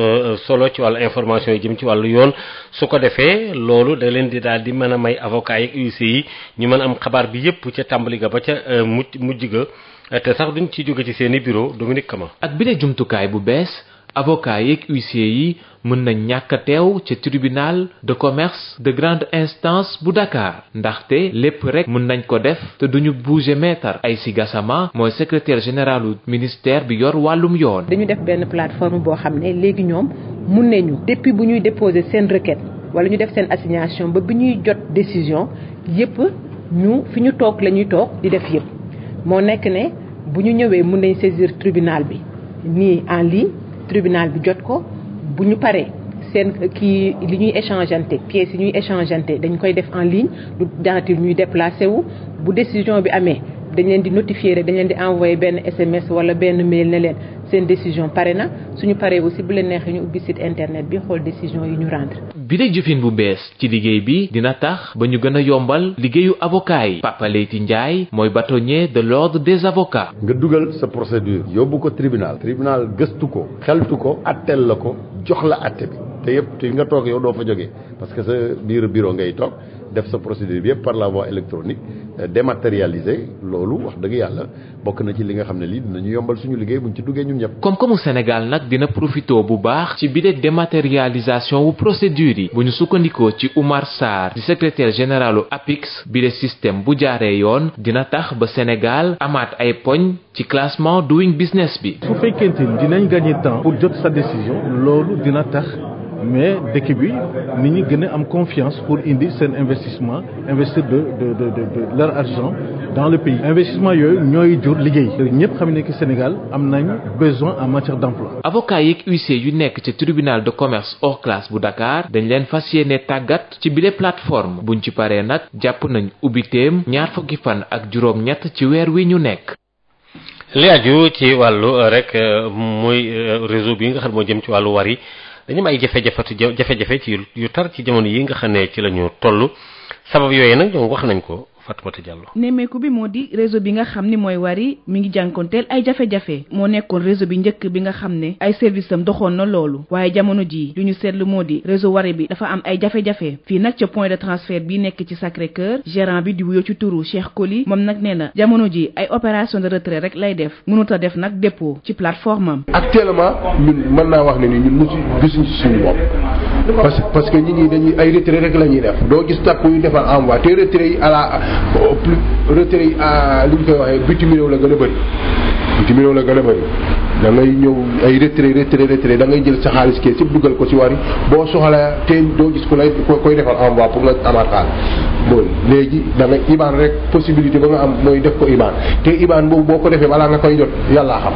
solo ci wàllu information yi jëm ci wàllu yoon su ko defee loolu da leen di daal di mën a may avocat yi ak huissier yi ñu mën a am xabaar bi yëpp ca tàmbali ga ba ca mujj ga te sax duñ ci jóge ci seeni bureau Dominique Kama. ak bile jumtukaay bu bees avocat yeeg huissier yi mën na ñàkk a teew ca tribunal de commerce de grande instance bu Dakar ndaxte lépp rek mën nañ ko def te duñu bouger maître Aïssi Gassama mooy secrétaire général du ministère bi yor wàllum yoon. dañu def benn plateforme boo xam ne léegi ñoom mun nañu depuis bu ñuy déposer seen requête wala ñu def seen assignation ba bi ñuy jot décision yépp ñu fi ñu toog la ñuy toog di def yépp moo nekk ne bu ñu ñëwee mun nañ saisir tribunal bi nii en ligne tribunal bi jot ko. bu ñu paree seen kii li ñuy échangeante pièces yi ñuy échangeante dañ koy def en ligne du daatil ñuy déplacé wu bu décision bi amee dañ leen di notifier rek dañ leen di envoyer benn SMS wala benn mail ne leen seen décision pare na suñu paree aussi bu leen neexee ñu ubbi site internet bi xool décision yi ñu rendre. bi de jëfin bu bees ci liggéey bi dina tax ba ñu gën a yombal liggéeyu avocat yi Papa Leyti Ndiaye mooy bâtonnier de l'ordre des avocats. nga dugal sa procédure yóbbu ko tribunal gëstu ko xeltu ko atteel la ko jox la atte bi te yëpp te nga toog yow doo fa jógee parce que sa biir bureau ngay toog def sa procédure bi yëpp par la voie électronique dématérialisé loolu wax dëgg yàlla bokk na ci li nga xam ne lii dinañu yombal suñu liggéey buñ ci duggee ñun ñëpp. Koom-koomu Sénégal nag dina profito bu baax ci bile dématérialisation wu procédure yi bu ñu sukkandikoo ci Oumar Sarr di secrétaire généralu APIX bile système bu jaaree yoon dina tax ba Sénégal amaat ay poñ ci classement doing business bi. su fekkente ni dinañ gagner temps pour jot sa décision loolu dina tax. mais dëkk bi nit ñi gën a am confiance pour indi seen investissement investir de leur argent dans le pays investissement yooyu ñooy jur liggéey ñëpp xam ne que Sénégal am nañ besoin en matière d'emploi. avocat yeeg huissier yu nekk ci tribunal de commerce hors classe bu Dakar dañ leen fas yéene tàggat ci bile plateforme buñ ci paree nag jàpp nañ ubbiteem 20 fan ak juróom-ñett ci weer wi ñu nekk. li aju ci wàllu rek muy réseau bi nga xam moo jëm ci wàllu war yi dañu am ay jafe-jafe ci yu tar ci jamono yi nga xam ne ci la ñu toll sabab yooyu nag ñoom wax nañ ko Fatoumata Diallo. nemmeeku bi moo di réseau bi nga xam ni mooy Wari mi ngi jànkonteel ay jafe-jafe moo nekkoon réseau bi njëkk bi nga xam ne ay service am doxoon na loolu waaye jamono jii lu ñu seetlu moo di réseau Wari bi dafa am ay jafe-jafe fii nag ca point de transfert bi nekk ci Sacré-Cœur gérant bi di wuyoo ci turu Cheikh Koli moom nag nee na jamono ji ay opération de retrait rek lay def mënut a def nag dépôt ci plateforme am. actuellement ñun mën naa wax ne ni ñun mosu gisuñ ci suñu bopp parce que nit ñi dañuy ay retrait rek la ñuy def doo gis tàpp yu defal envoi te retrait yi à la plus retrait yi li ñu koy waxee bitim réew la gën a bëri bitim réew la gën a bëri da ngay ñëw ay retrait da ngay jël sa xaalis kee si dugal ko ci Wari boo soxla te doo gis ku lay koy defal envoi pour nga amaat xaalis bon léegi da ngay IBAN rek possibilité ba nga am mooy def ko IBAN te IBAN boobu boo ko defee balaa nga koy jot yàllaa xam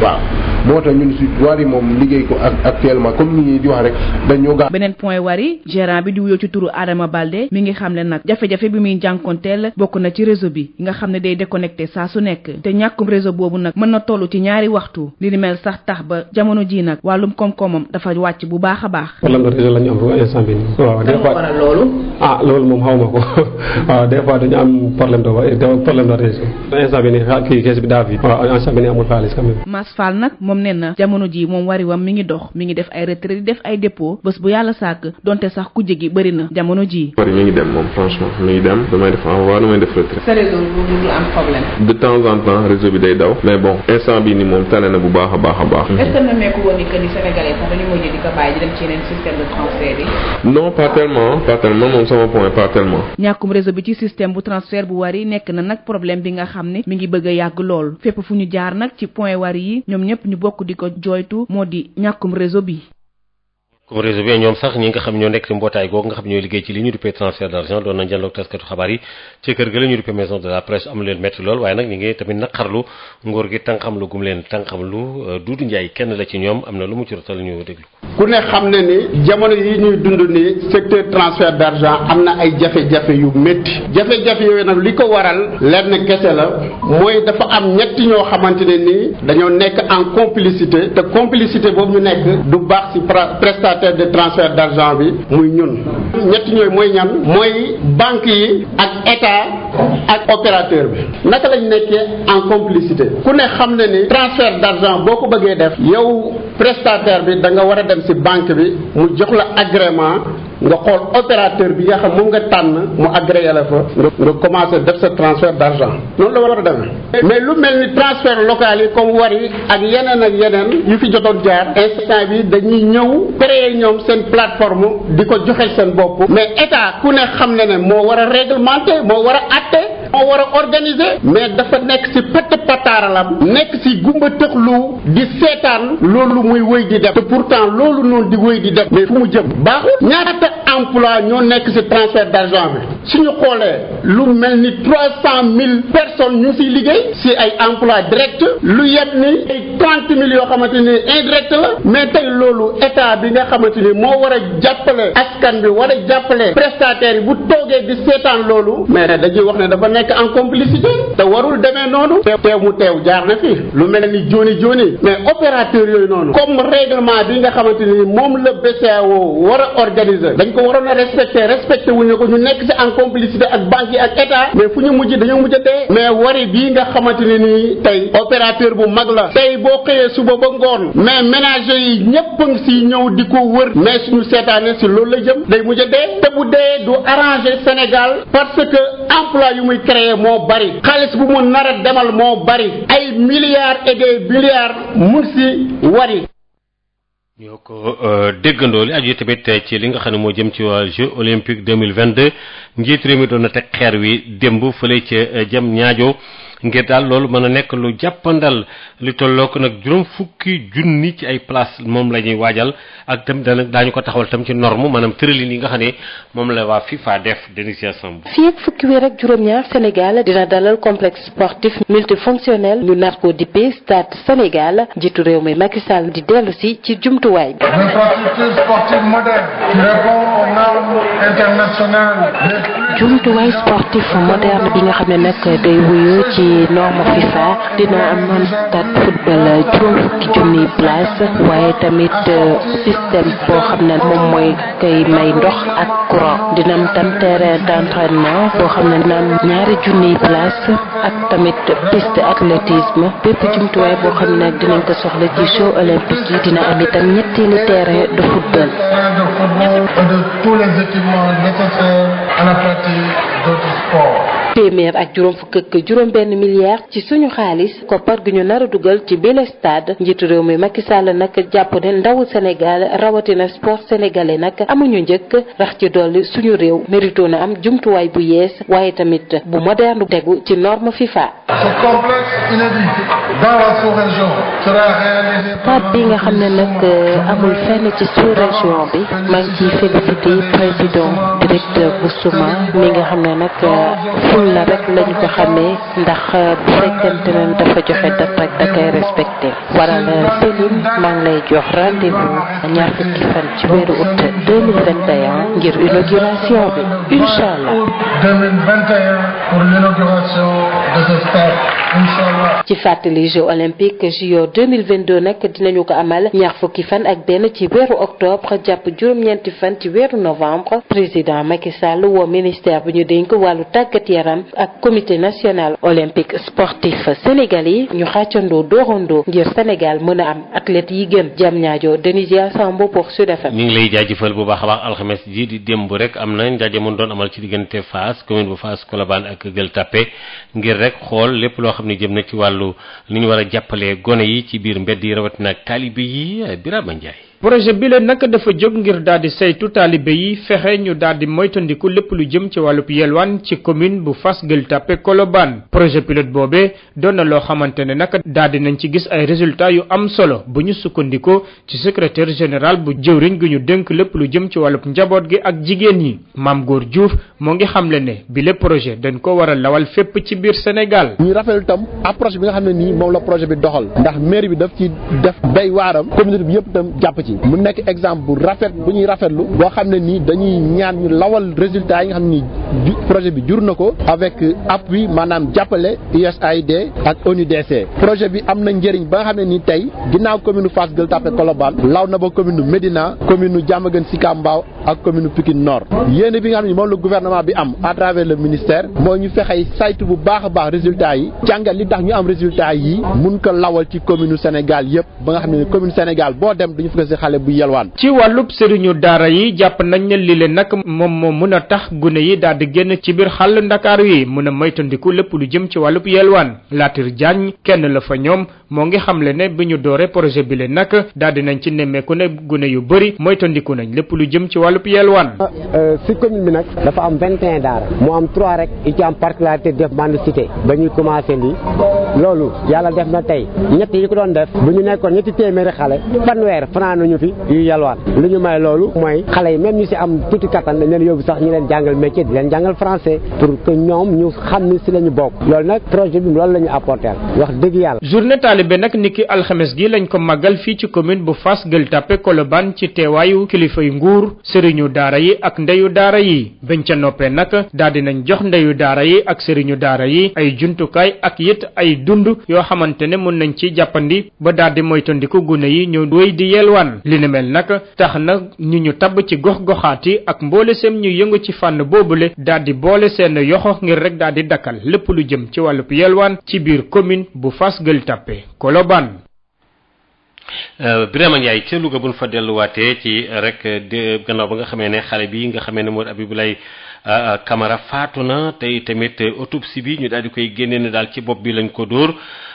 waaw moo tax ñun si Wari moom liggéey ko actuellement comme ni di wax rek dañoo gaaw. beneen point Wari gérant bi di wuyoo ci turu Adama Balde mi ngi xam ne nag jafe-jafe bi muy jànkonteel bokk na ci réseau bi nga xam ne day déconnecté saa su nekk te ñàkkum réseau boobu nag mën na toll ci ñaari waxtu li ni mel sax tax ba jamono ji nag wàllum koom-koomam dafa wàcc bu baax a baax. problème de réseau la ñu am ba instant bi nii. waaw des fois loolu. loolu moom xaw ma ko waaw des fois dañu am problème de réseau instant bi nii kii kees bi daa fi waaw instant bi nii amul xaalis quand même. Mass Fall nag moom nee na jamono ji moom wariwam mi ngi dox mi ngi def ay retrait di def ay dépôt bés bu yàlla sàkk donte sax ku jégi bëri na jamono ji. Wari mi ngi dem moom franchement mi ngi dem damay def envoi damay def retrait. sa réseau boobu du am problème. de temps en temps réseau bi day daw mais bon instant bii ni moom tane na bu baax a baax a baax. est-ce que nemmeeku woon ni que ni Sénégalais sax dañu mujj di ko bàyyi di dem ci yeneen système de transfert yi. non pas tellement moom sama point pas tellement. ñàkkum réseau bi ci système bu transfert bu Wari nekk na nag problème bi nga xam ne mi ngi bëgg a yàgg lool fépp fu ñu jaar nag ci point Wari yi ñoom ñëpp ñu bokk di ko jooytu moo di ñàkkum réseau bi. comme réseau bi ñoom sax ñi nga xam ñoo nekk ci mbootaay googu nga xam ñooy liggéey ci li ñu duppee transfert d'argent doon nañ jànloog taskatu xabaar yi ci kër ga la ñu duppee maison de la presse am leen métti lool waaye nag ñi ngi tamit naqarlu nguur gi tànqam lu gum leen tànqam lu Doudou Ndiaye kenn la ci ñoom am na lu mu ci rotal ñu déglu ku ne xam ne ni jamono yi ñuy dund ni secteur transfert d'argent am na ay jafe-jafe yu métti jafe-jafe yooyu nag li ko waral lenn kese la mooy dafa am ñetti ñoo xamante ne nii dañoo nekk en complicité te complicité boobu ñu nekk du baax ci prestataire de transfert d'argent bi muy ñun ñetti ñooy mooy ñan mooy banque yi ak état ak opérateur bi naka lañ nekkee en complicité ku ne xam ne ni transfert d'argent boo ko bëggee def yow prestataire bi da nga war a dem ci banque bi mu jox la agrément nga xool opérateur bi nga xam moom nga tànn mu agréé la fa nga commencé def sa transfert d'argent noonu la war a demee mais lu mel ni transfert local yi comme Wari ak yeneen yu fi jotoon jaar instant bi dañuy ñëw créer ñoom seen plateforme di ko joxe seen bopp mais état ku ne xam ne moo war a réglementer moo war a atte moo war a organiser mais dafa nekk ci pataaralam nekk ci gumba tëxlu di seetaan loolu muy wëy di def te pourtant loolu noonu di wëy di def mais fu mu jëm baaxul ñaata emploi ñoo nekk ci transfert d'argent bi suñu xoolee lu mel ni 300,000 personnes ñu ciy liggéey ci ay emploi direct lu yet ni ay 30,000 yoo xamante ni indirect la mais tey loolu état bi nga xamante ni moo war a jàppale askan bi war a jàppale prestataires yi bu toogee di seetaan loolu mais dañuy wax ne dafa nekk en complicité te warul demee noonu teew mu teew jaar na fi lu mel ni joni mais opérateur yooyu noonu comme règlement bi nga xamante ni moom la BCEAO war a organiser dañ ko waroon a respecté wuñu ko ñu nekk ci en complicité ak banque yi ak état mais fu ñu mujj dañoo mujj dee mais Wari bii nga xamante ne nii tey opérateur bu mag la tey boo xëyee suba ba ngoon mais ménager yi ñëpp a ngi ci ñëw di ko wër mais suñu seetaane ci loolu la jëm day mujj dee te bu dee du arranger Sénégal parce que emploi yu muy créer moo bari xaalis bu mu nar a demal moo bari ay milliards et des milliards mu ci Wari. ñoo ko déggandoo li aju tamit ci li nga xam ne moo jëm ci waa Jeux olympiques 2022 njiit réew mi doon na teg xeer wi démb fële ca jam ñaajo ngir daal loolu mën a nekk lu jàppandal li tolloo ko nag juróom fukki junni ci ay place moom la ñuy waajal ak tam daañu ko taxawal tam ci norme maanaam tëralin yi nga xam ne moom la waa FIFA def Denisia Samb. fii ak fukki weer ak juróom-ñaar Sénégal dina dalal complexe sportif multifonctionnel ñu nar ko dippee stade Sénégal njiitu réew mi Macky Sall di dellu si ci jumtuwaay bi. Infrastructure sportive moderne qui répond aux normes internationales. jumtuwaay sportif moderne bi nga xam ne nag day wuyoo ci norme FIFA dina am stade football juróom fukki junniy place waaye tamit système boo xam ne moom mooy koy may ndox ak courant dina am tam terrain d'entraînement boo xam ne dina am ñaari junniy place ak tamit piste athlétisme bépp jumtuwaay boo xam ne nag dinañ ko soxla ci Jeux olympiques yi dina am itam ñetteelu terrain de football. Et de tous les équipements nécessaires à la pratique d'autres sports. téeméer ak juróom fukk ak juróom benn milliard ci suñu xaalis koppar gi ñu nar a dugal ci bile stade njiitu réew mi Macky Sall nag jàpp ne ndawu Sénégal rawatina sport sénégalais nag amuñu njëkk rax ci dolli suñu réew mérito na am jumtuwaay bu yees waaye tamit bu moderne tegu ci norme FIFA. Ce complexe inédit dans la sous-région sera réalisé. stade bi nga xam ne nag amul fenn ci sous-région bi maa ngi ciy félicité président directeur bu SUMA mi nga xam ne nag la rek lañu ko xamee ndax bu fekkente ne dafa joxe date rek da koy respecté waral Céline maa ngi lay jox rendez-vous ñaar fukki fan ci weeru août 2021 ngir inauguration bi inch'Allah. 2021 pour l'inauguration de ce stade inch'Allah. ci fàttali Jeux olympiques JO 2022 nag dinañu ko amal ñaar fukki fan ak benn ci weeru octobre jàpp juróom-ñeenti fan ci weeru novembre président Macky Sall woo ministère bi ñu dénk wàllu tàggat yaram ak comité national olympique sportif sénégalais ñu xàccandoo doorandoo ngir Sénégal mën a am athlètes yi gën jam ñaajo Denisia Sambo pour Sud FM. ñu ngi lay jaajëfal bu baax a baax alxames ji di démb rek am na ndaje mu doon amal ci diggante Fass commune bu Fass Colobane ak Gueule Tapée ngir rek xool lépp loo xam ne jëm na ci wàllu li ñu war a jàppalee gone yi ci biir mbedd yi rawatina ak taalibe yi Birama Ndiaye. projet bi la nag dafa jóg ngir daal di saytu taalibe yi fexe ñu daal di moytandiku lépp lu jëm ci wàllub yelwaan ci commune bu Fass Gueule Tapée Colobane projet pilote boobee doon na loo xamante ne nag daal di nañ ci gis ay résultats yu am solo bu ñu sukkandikoo ci secrétaire général bu jëwriñ gi ñu dénk lépp lu jëm ci wàllub njaboot gi ak jigéen ñi Mame Gor Diouf moo ngi xamle ne bi le projet dañ ko war a lawal fépp ci biir Sénégal. ñu rafetlu itam approche bi nga xam ne nii moom la projet bi doxal ndax mairie bi daf ci def bay waaram communauté bi yëpp itam jàpp ci mu nekk exemple bu rafet bu ñuy rafetlu boo xam ne nii dañuy ñaan ñu lawal résultat yi nga xam ne nii projet bi jur na ko avec appui maanaam jàppale USAID ak ONUDC projet bi am na njëriñ ba nga xam ne nii tey ginnaaw commune Fass Gueule Tapée Colobane law na ba commune Médina commune Diamaguène Sicap Mbao ak commune Pikine Nord yéene bi nga xam ne moom la gouvernement bi am à travers le ministère moo ñu fexey saytu bu baax a baax résultat yi jàngat li tax ñu am résultat yi mun ko lawal ci commune Sénégal yëpp ba nga xam ne commune Sénégal boo dem duñu fa xale bu yelwaan. ci wàllub sëriñu daara yi jàpp nañ ne lii leen nag moom moo mën a tax gune yi daal di génn ci biir xàll Ndakaaru yi mën a moytandiku lépp lu jëm ci wàllub yelwaan. Latir Diagne kenn la fa ñoom moo ngi xamle ne bi ñu doore projet bi leen nag daal di nañ ci nemmeeku ne gune yu bëri moytandiku nañ lépp lu jëm ci wàllub yelwaan. si commune bi nag dafa am 21 daara mu am 3 rek yi ci am particularité def mendicité ba ñuy commencé lii loolu yàlla def na tey ñett yi ko doon def bu ñu nekkoon ñetti téeméeri xale fanweer fanaan nañu fi yu yelwaan lu ñu may loolu mooy xale yi même ñu si am tuuti kattan dañ leen yóbbu sax ñu leen jàngal métier di leen jàngal français pour que ñoom ñu xam ni si la ñu bokk loolu nag projet bi loolu la ñu apporter wax dëgg yàlla. journée talibé nag niki alxames gi lañ ko màggal fii ci commune bu Fass Gueule Tapée Colobane ci teewaayu kilifay nguur sëriñu daara yi ak ndeyu daara yi bañ ca noppee nag daal di nañ jox ndeyu daara yi ak sëriñu daara yi ay jumtukaay ak it ay dund yoo xamante ne mën nañ ci jàppandi ba daal di moytandiku gune yi ñu wéy di yelwaan li ni mel nag tax na ñu tabb ci gox-goxaat yi ak mboole seem ñu yëngu ci fànn boobule daal di boole seen yoxo ngir rek daal di dakkal lépp lu jëm ci wàllub yelwaan ci biir commune bu Fass Gueule Tapée Colobane. Birama Ndiaye ca Louga bu ñu fa delluwaatee ci rek gannaaw ba nga xamee ne xale bi nga xamee ne moo Abibulaye Camara faatu na tey tamit autopsie bi ñu daal di koy génne ne daal ci bopp bi lañ ko dóor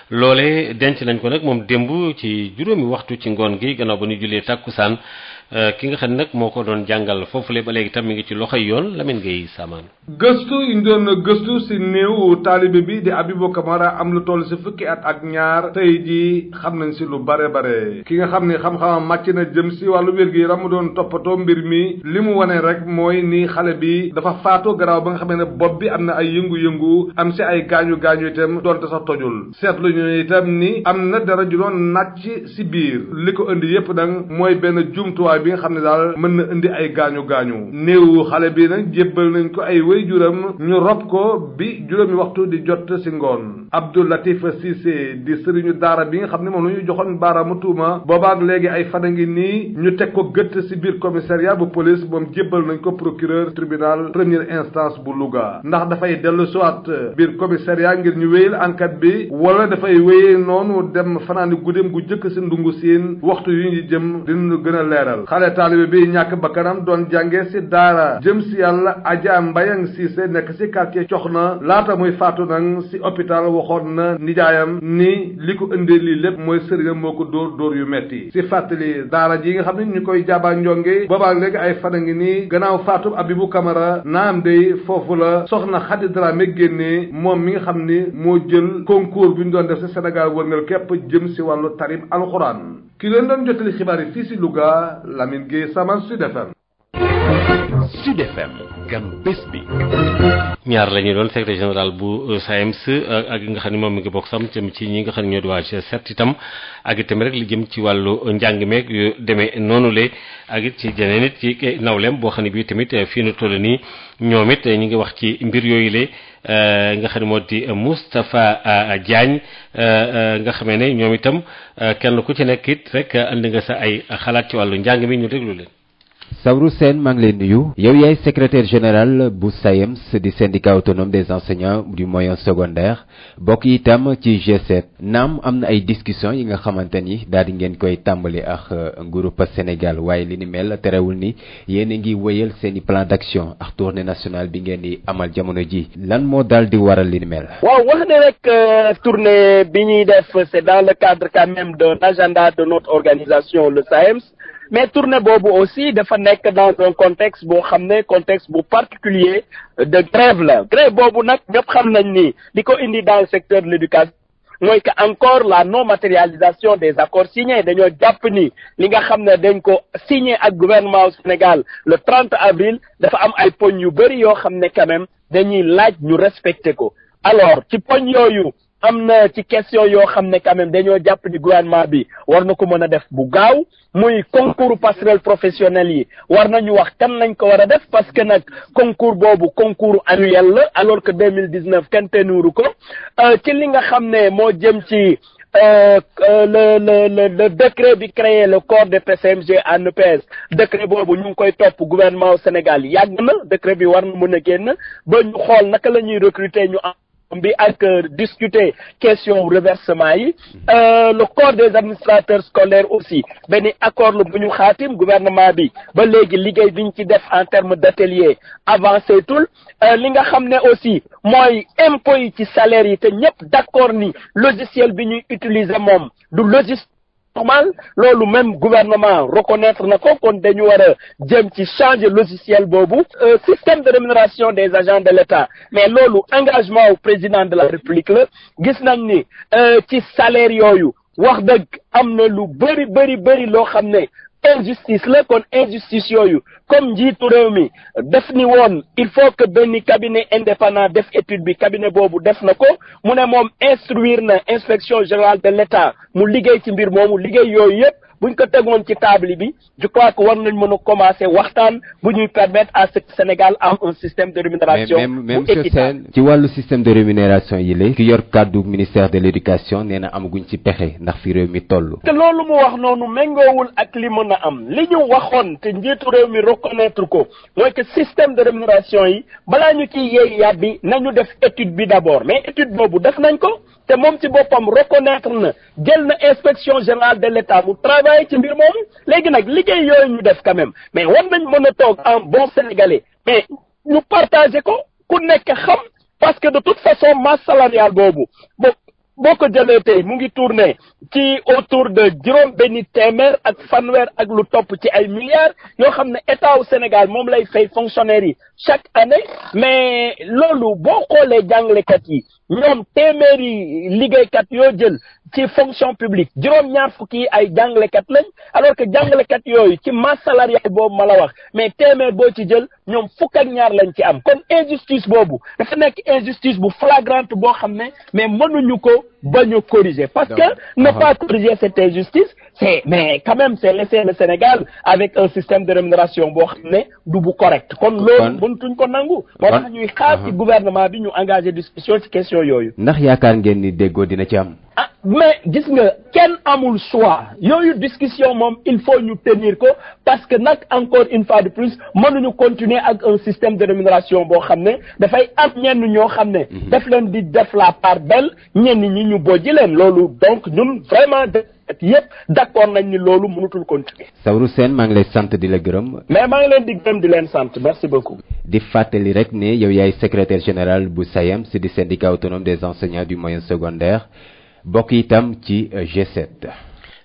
loole denc nañ ko nag moom démb ci juróomi waxtu ci ngoon gi gannaaw ba ñu jullee tàkkusaan ki nga xam ne nag moo ko doon jàngal foofule ba léegi tam mi ngi ci loxoy yoon Lamine Gueye Samaan. gëstu indi doon gëstu si néew taalibe bi di Abibou Camara am lu toll si fukki at ak ñaar tey jii xam nañ si lu bare bare ki nga xam ne xam-xamam màcc na jëm si wàllu wér gi yaram mu doon toppatoo mbir mi li mu wane rek mooy ni xale bi dafa faatu garaaw ba nga xam ne bopp bi am na ay yëngu-yëngu am si ay gaañu itam doonte sax tojul seetlu ñu itam ni am na dara ju doon nàcc si biir li ko indi yépp nag mooy benn jumtuwaay bi nga xam ne daal mën na indi ay gaañu néewu xale bi nag jébbal nañ ko ay waajuram ñu rob ko bi juróomi waxtu di jot si ngoon Abdou Latif Cissé di sëriñu daara bi nga xam ne moom la ñu joxoon baaraamu tuuma boobaak léegi ay fan a ngi nii ñu teg ko gëtt si biir commissariat bu police moom jébbal nañ ko procureur tribunal première instance bu Louga ndax dafay dellu soit biir commissariat ngir ñu wéyal enquête bi wala dafay wéyee noonu dem fanaani guddeem gu jëkk si ndungu siin waxtu yu ñu jëm dinañu gën a leeral xale taalibe bi ñàkk bakkanam doon jànge si daara jëm si yàlla Adja Mbayang Cissé nekk si quartier Coxna laata muy faatu nag si hôpital waxoon na nijaayam ni li ko indee lii lépp mooy sëriñam moo ko dóor yu metti si fàttali daara ji nga xam ne ñu koy jaabaa njonge boobaak léegi ay fan a ngi nii gannaaw faatu Abibou Camara naam day foofu la soxna Khady Dramé génnee moom mi nga xam ni moo jël concours bi ñu doon def si Sénégal wërngal képp jëm si wàllu tarim alxuraan ki leen doon jottali xibaar yi fii si Louga Lamine Gueye Saman Sud FM. Sud FM gan bés bi. ñaar la ñuy doon secrétaire général bu SAEMS ak nga xam ne moom mi ngi bokk sam ci ñi nga xam ne ñoo di waa G7 itam ak itam rek li jëm ci wàllu njàng meeg yu demee noonu le ak it ci jeneen it ci nawleem boo xam ne bii tamit fii nu toll nii ñoom it ñu ngi wax ci mbir yooyu le nga xam ne moo di Moustapha Diagne nga xamee ne ñoom itam kenn ku ci nekk it rek andi nga sa ay xalaat ci wàllu njàng mi ñu déglu leen. Sabrou Sène maa ngi lay nuyu yow yaay secrétaire général bu SAEMS di syndicat autonome des enseignants du moyen secondaire bokk itam ci G7 naam am na ay discussions yi nga xamante ni daal di ngeen koy tàmbali ak nguurub Sénégal waaye li ni mel terewul ni yéen a ngi wéyal seen i plan d'action ak tournée nationale bi ngeen di amal jamono ji lan moo daal di waral li ni mel. waaw wax ne rek tournée bi ñuy def c'est dans le cadre quand même d'un agenda de notre organisation le SAEMS. mais tournée boobu aussi dafa nekk dans un contexte boo xam ne contexte bu particulier de grève la grève boobu nag ñëpp xam nañ ni li ko indi dans le secteur de l'éducation mooy que encore la non matérialisation des accords signés dañoo jàpp ni li nga xam ne dañ ko signé ak gouvernement au Sénégal le 30 avril dafa am ay poñ yu bëri yoo xam ne quand même dañuy laaj ñu respecté ko alors ci poñ yooyu am na ci question yoo xam ne quand même dañoo jàpp ni gouvernement bi war na ko mën a def bu gaaw muy concours passerelle professionnel yi war nañu wax kan lañ ko war a def parce que nag concours boobu concours annuel la alors que 2019 kenn tenuuru ko ci li nga xam ne moo jëm ci le décret bi créé le corps de PCMG en EPS décret boobu ñu ngi koy topp gouvernement au Sénégal yàgg na décret bi war na mën a génn ba ñu xool naka la ñuy recruter ñu bi ak discuter question reversement yi le corps des administrateurs scolaires aussi benn accord la bu ñu xaatim gouvernement bi ba léegi liggéey biñ ci def en terme d'atelier avancé tul li nga xam ne aussi mooy impôt yi ci salaire yi te ñëpp d'accord ni logiciel bi ñuy utiliser moom du logiciel normal loolu même gouvernement reconnaître na ko kon dañu war a jëm ci changer logiciel boobu système de rémunération des agents de l'État mais loolu engagement au président de la République la gis nañ ni ci salaire yooyu wax dëgg am na lu bëri loo xam ne injustice la kon injustice yooyu comme njiitu réew mi def ni woon il faut que benn cabinet indépendant def étude bi cabinet boobu def na ko mu ne moom instruire na inspection générale de l'État mu liggéey ci mbir moomu liggéey yooyu yëpp buñ ko tegoon ci table bi je crois que war nañ mën a commencer waxtaan bu ñuy permettre à ce que Sénégal am un système de rémunération même Sène ci wàllu système de rémunération yi la ki yor kàddu ministère de l'éducation nee na amaguñ ci pexe ndax fi réew mi toll. te loolu mu wax noonu méngoowul ak li mën a am li ñu waxoon te njiitu réew mi reconnaître ko mooy que système de rémunération yi balaa ñu ciy yeey yàbbi nañu def étude bi d'abord mais étude boobu def nañ ko te moom ci boppam reconnaître na jël na inspection générale de l'État mu travaille ci mbir moomu léegi nag liggéey yooyu ñu def quand même mais war nañ mën a toog en bon sénégalais mais ñu partager ko ku nekk xam parce que de toute façon masse salariale boobu boo ko jëlee tey mu ngi tourner ci autour de juróom benni téeméer ak fanweer ak lu topp ci ay milliards yoo xam ne état au Sénégal moom lay fay fonctionnaires yi chaque année mais loolu boo xoolee jàngalekat yi ñoom téeméeri liggéeykat yoo jël ci fonction publique juróom-ñaar fukki ay jàngalekat lañ alors que jàngalekat yooyu ci masse salariale boobu ma la wax mais téeméer boo ci jël ñoom fukk ak ñaar lañ ci am kon injustice boobu dafa nekk injustice bu flagrante boo xam ne mais mënuñu ko bañ a corriger parce que ne pas corriger cette injustice mais quand même c'est laisser le Sénégal avec un système de rémunération boo xam ne du bu correct kon loolu mëntuñ ko nangu moo tax ñuy xaar ci gouvernement bi ñu engagé discussion ci question yooyu. ndax yaakaar ngeen ni déggoo dina ci am. mais gis nga kenn amul choix yooyu discussion moom il faut ñu tenir ko parce que nag encore une fois de plus mënuñu continuer ak un système de rémunération boo xam ne dafay am ñenn ñoo xam ne daf leen di def la part belle ñenn ñi ñu bojji leen loolu donc ñun vraiment yëpp d'accord nañ ni loolu mënutul continuer. Saourou Sène maa ngi lay sant di la gërëm. mais maa ngi leen di gërëm di leen sant merci beaucoup. di fàttali rek ne yow yaay secrétaire général bu SAEMS di syndicat autonome des enseignants du moyen secondaire bokk itam ci G7.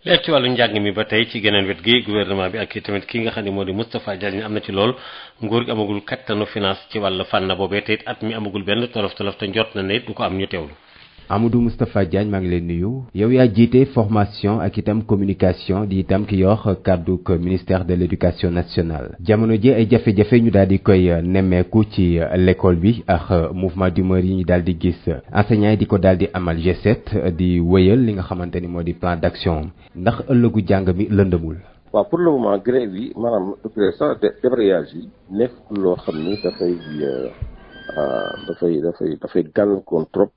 léegi ci wàllu njàng mi ba tey ci geneen wet gi gouvernement bi ak tamit ki nga xam ne moo di Moustapha Diagne am na ci lool nguur gi amagul kattanu finance ci wàllu fànn boobee te it at mi amagul benn tolof te njort na ne du ko am ñu teewlu. Amadou Moustapha Diagne maa ngi leen nuyu yow yaa jiite formation ak itam communication di itam ki yor kàddu ministère de l'éducation nationale jamono ji ay jafe-jafe ñu daal di koy nemmeeku ci l'école bi ak mouvement d'humeur yi ñu daal di gis enseignants yi di ko daal di amal G7 di wëyal li nga xamante ni moo di plan d'action ndax ëllëgu jàng mi lëndëmul. waaw pour le moment grève yi maanaam débrayage yi nekk loo xam ni dafay gàllankoor trop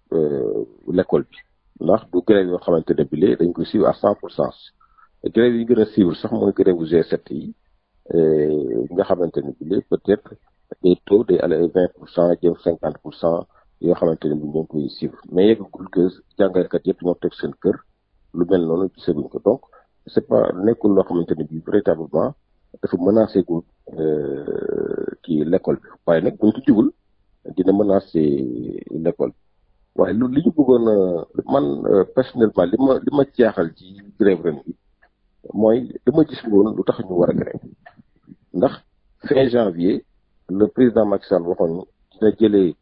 l'école bi ndax du grève yoo xamante ne bile dañ koy suivre à 100%. grève yi gën a suivre sax mooy grève bu G7 yi nga xamante ne bile peut-être des taux day aller 20% jëm 50% yoo xamante ne bi ñoo ngi koy suivre mais yeggagul que jàngalekat yëpp ñoo teg seen kër lu mel noonu gisaguñ ko donc c'est pas nekkul loo xamante ne bi véritablement dafa menacé gu kii l'école bi waaye nag buñ ko jugul dina menacer l'école waaye lu li ñu bëggoon man personnellement li ma jaaxal ci grève ren bi mooy dama gis woon lu tax ñu war a grève ndax fin janvier le président Macky Sall waxoon dina jëlee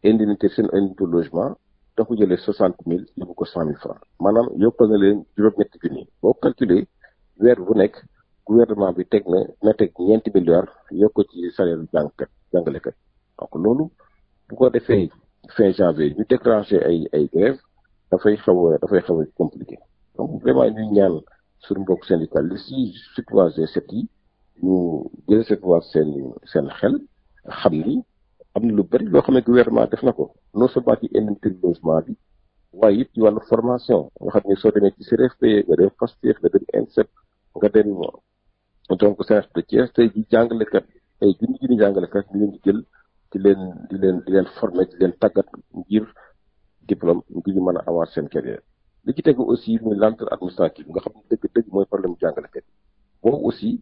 indemnité seen indemnité logement dafa jëlee 60 000 yóbbu ko 100 000 francs maanaam yokkal na leen juróom-ñetti junni boo calculer weer bu nekk gouvernement bi teg na teg 9 milliards yokk ko ci salaire jàngalekat donc loolu bu ko defee fin janvier ñu déclenché ay grève dafay xaw a compliqué donc vraiment ñuy ñaan suñu mbokk syndical li si surtout waa G7 yi ñu jël cette fois seen xel xam ni am na lu bari loo xam ne gouvernement def na ko non seulement ci indemnité de logement bi waaye it ci wàllu formation nga xam ne soo demee ci CRFP nga dem FASTEF nga dem INSEP nga dem donc CNF de Thiès tey ji jàngalekat ay junni jàngalekat ñu leen di jël di leen former di leen tàggat ngir diplôme ngir ñu mën a avancer seen carrière li ci tegu aussi muy lenteur administrative nga xam ne dëgg mooy problème jàngalekat yi boobu aussi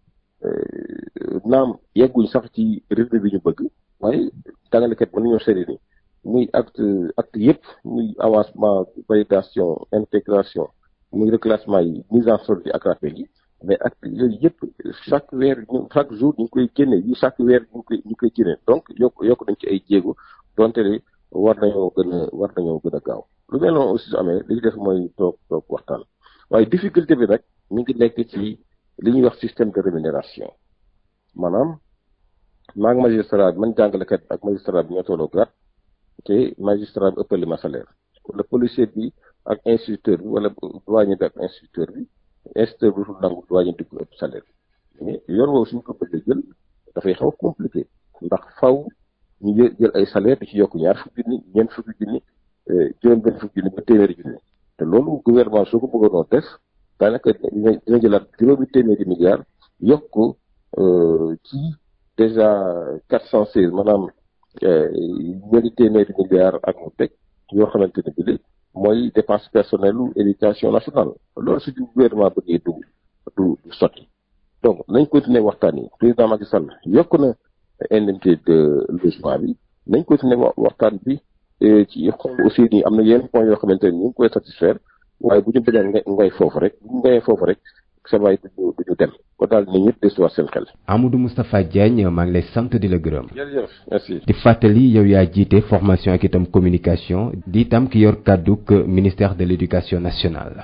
naam yegguñ sax ci rythme bi ñu bëgg waaye jàngalekat mën nañoo seede ni muy acte yëpp muy avancement validation intégration muy reclassement yi mise en solde ak rappel yi mais acte yooyu yëpp chaque jour ñu ngi koy génne yi chaque weer ñu koy génne donc yokk nañ ci ay jéego donte ne war nañoo gën a gaaw lu mel noonu aussi su amee li ñu def mooy toog waxtaan waaye difficulté bi nag mi ngi nekk ci li ñuy wax système de rémunération maanaam maa ngi magistrat bi man jàngalekat ak magistrat bi ñoo tolloo grade te magistrat bi ëppale ma salaire wala policier bi ak instituteur bi wala douanier bi ak instituteur bi instituteur bi fu nangu douanier di ko ëpp salaire mais yoon woowu suñ ko bëggee jël dafay xaw compliqué ndax faw ñu jël ay salaire di ci yokk ñaar fukki junni ñeent fukki junni juróom benn fukki junni ba téeméeri junni te loolu gouvernement soo ko bëggoon def daanaka dina jëlaat juróomi téeméeri milliards yokk ko ci déjà 416 maanaam ñeenti téeméeri milliards ak mu teg yoo xamante ne bi mooy dépense personnelle u éducation nationale loolu suñu gouvernement bëggee du sotti donc nañ continuer waxtaan yi président Macky Sall yokk na indemnité de logement bi nañ continuer waxtaan bi ci xool aussi ni am na yenn points yoo xamante ne ñu ngi koy satisfaire waaye bu ñu bañee ngay foofu rek bu ñu ngayee foofu rek sa waay duñu dem ko daal ne ñëpp desuwaat seen xel. Amadou Moustapha Diagne maa ngi lay sant di la gërëm. jërëjëf merci. di fàttali yow yaa jiite formation ak itam communication di itam ki yor kàdduk ministère de l'éducation nationale.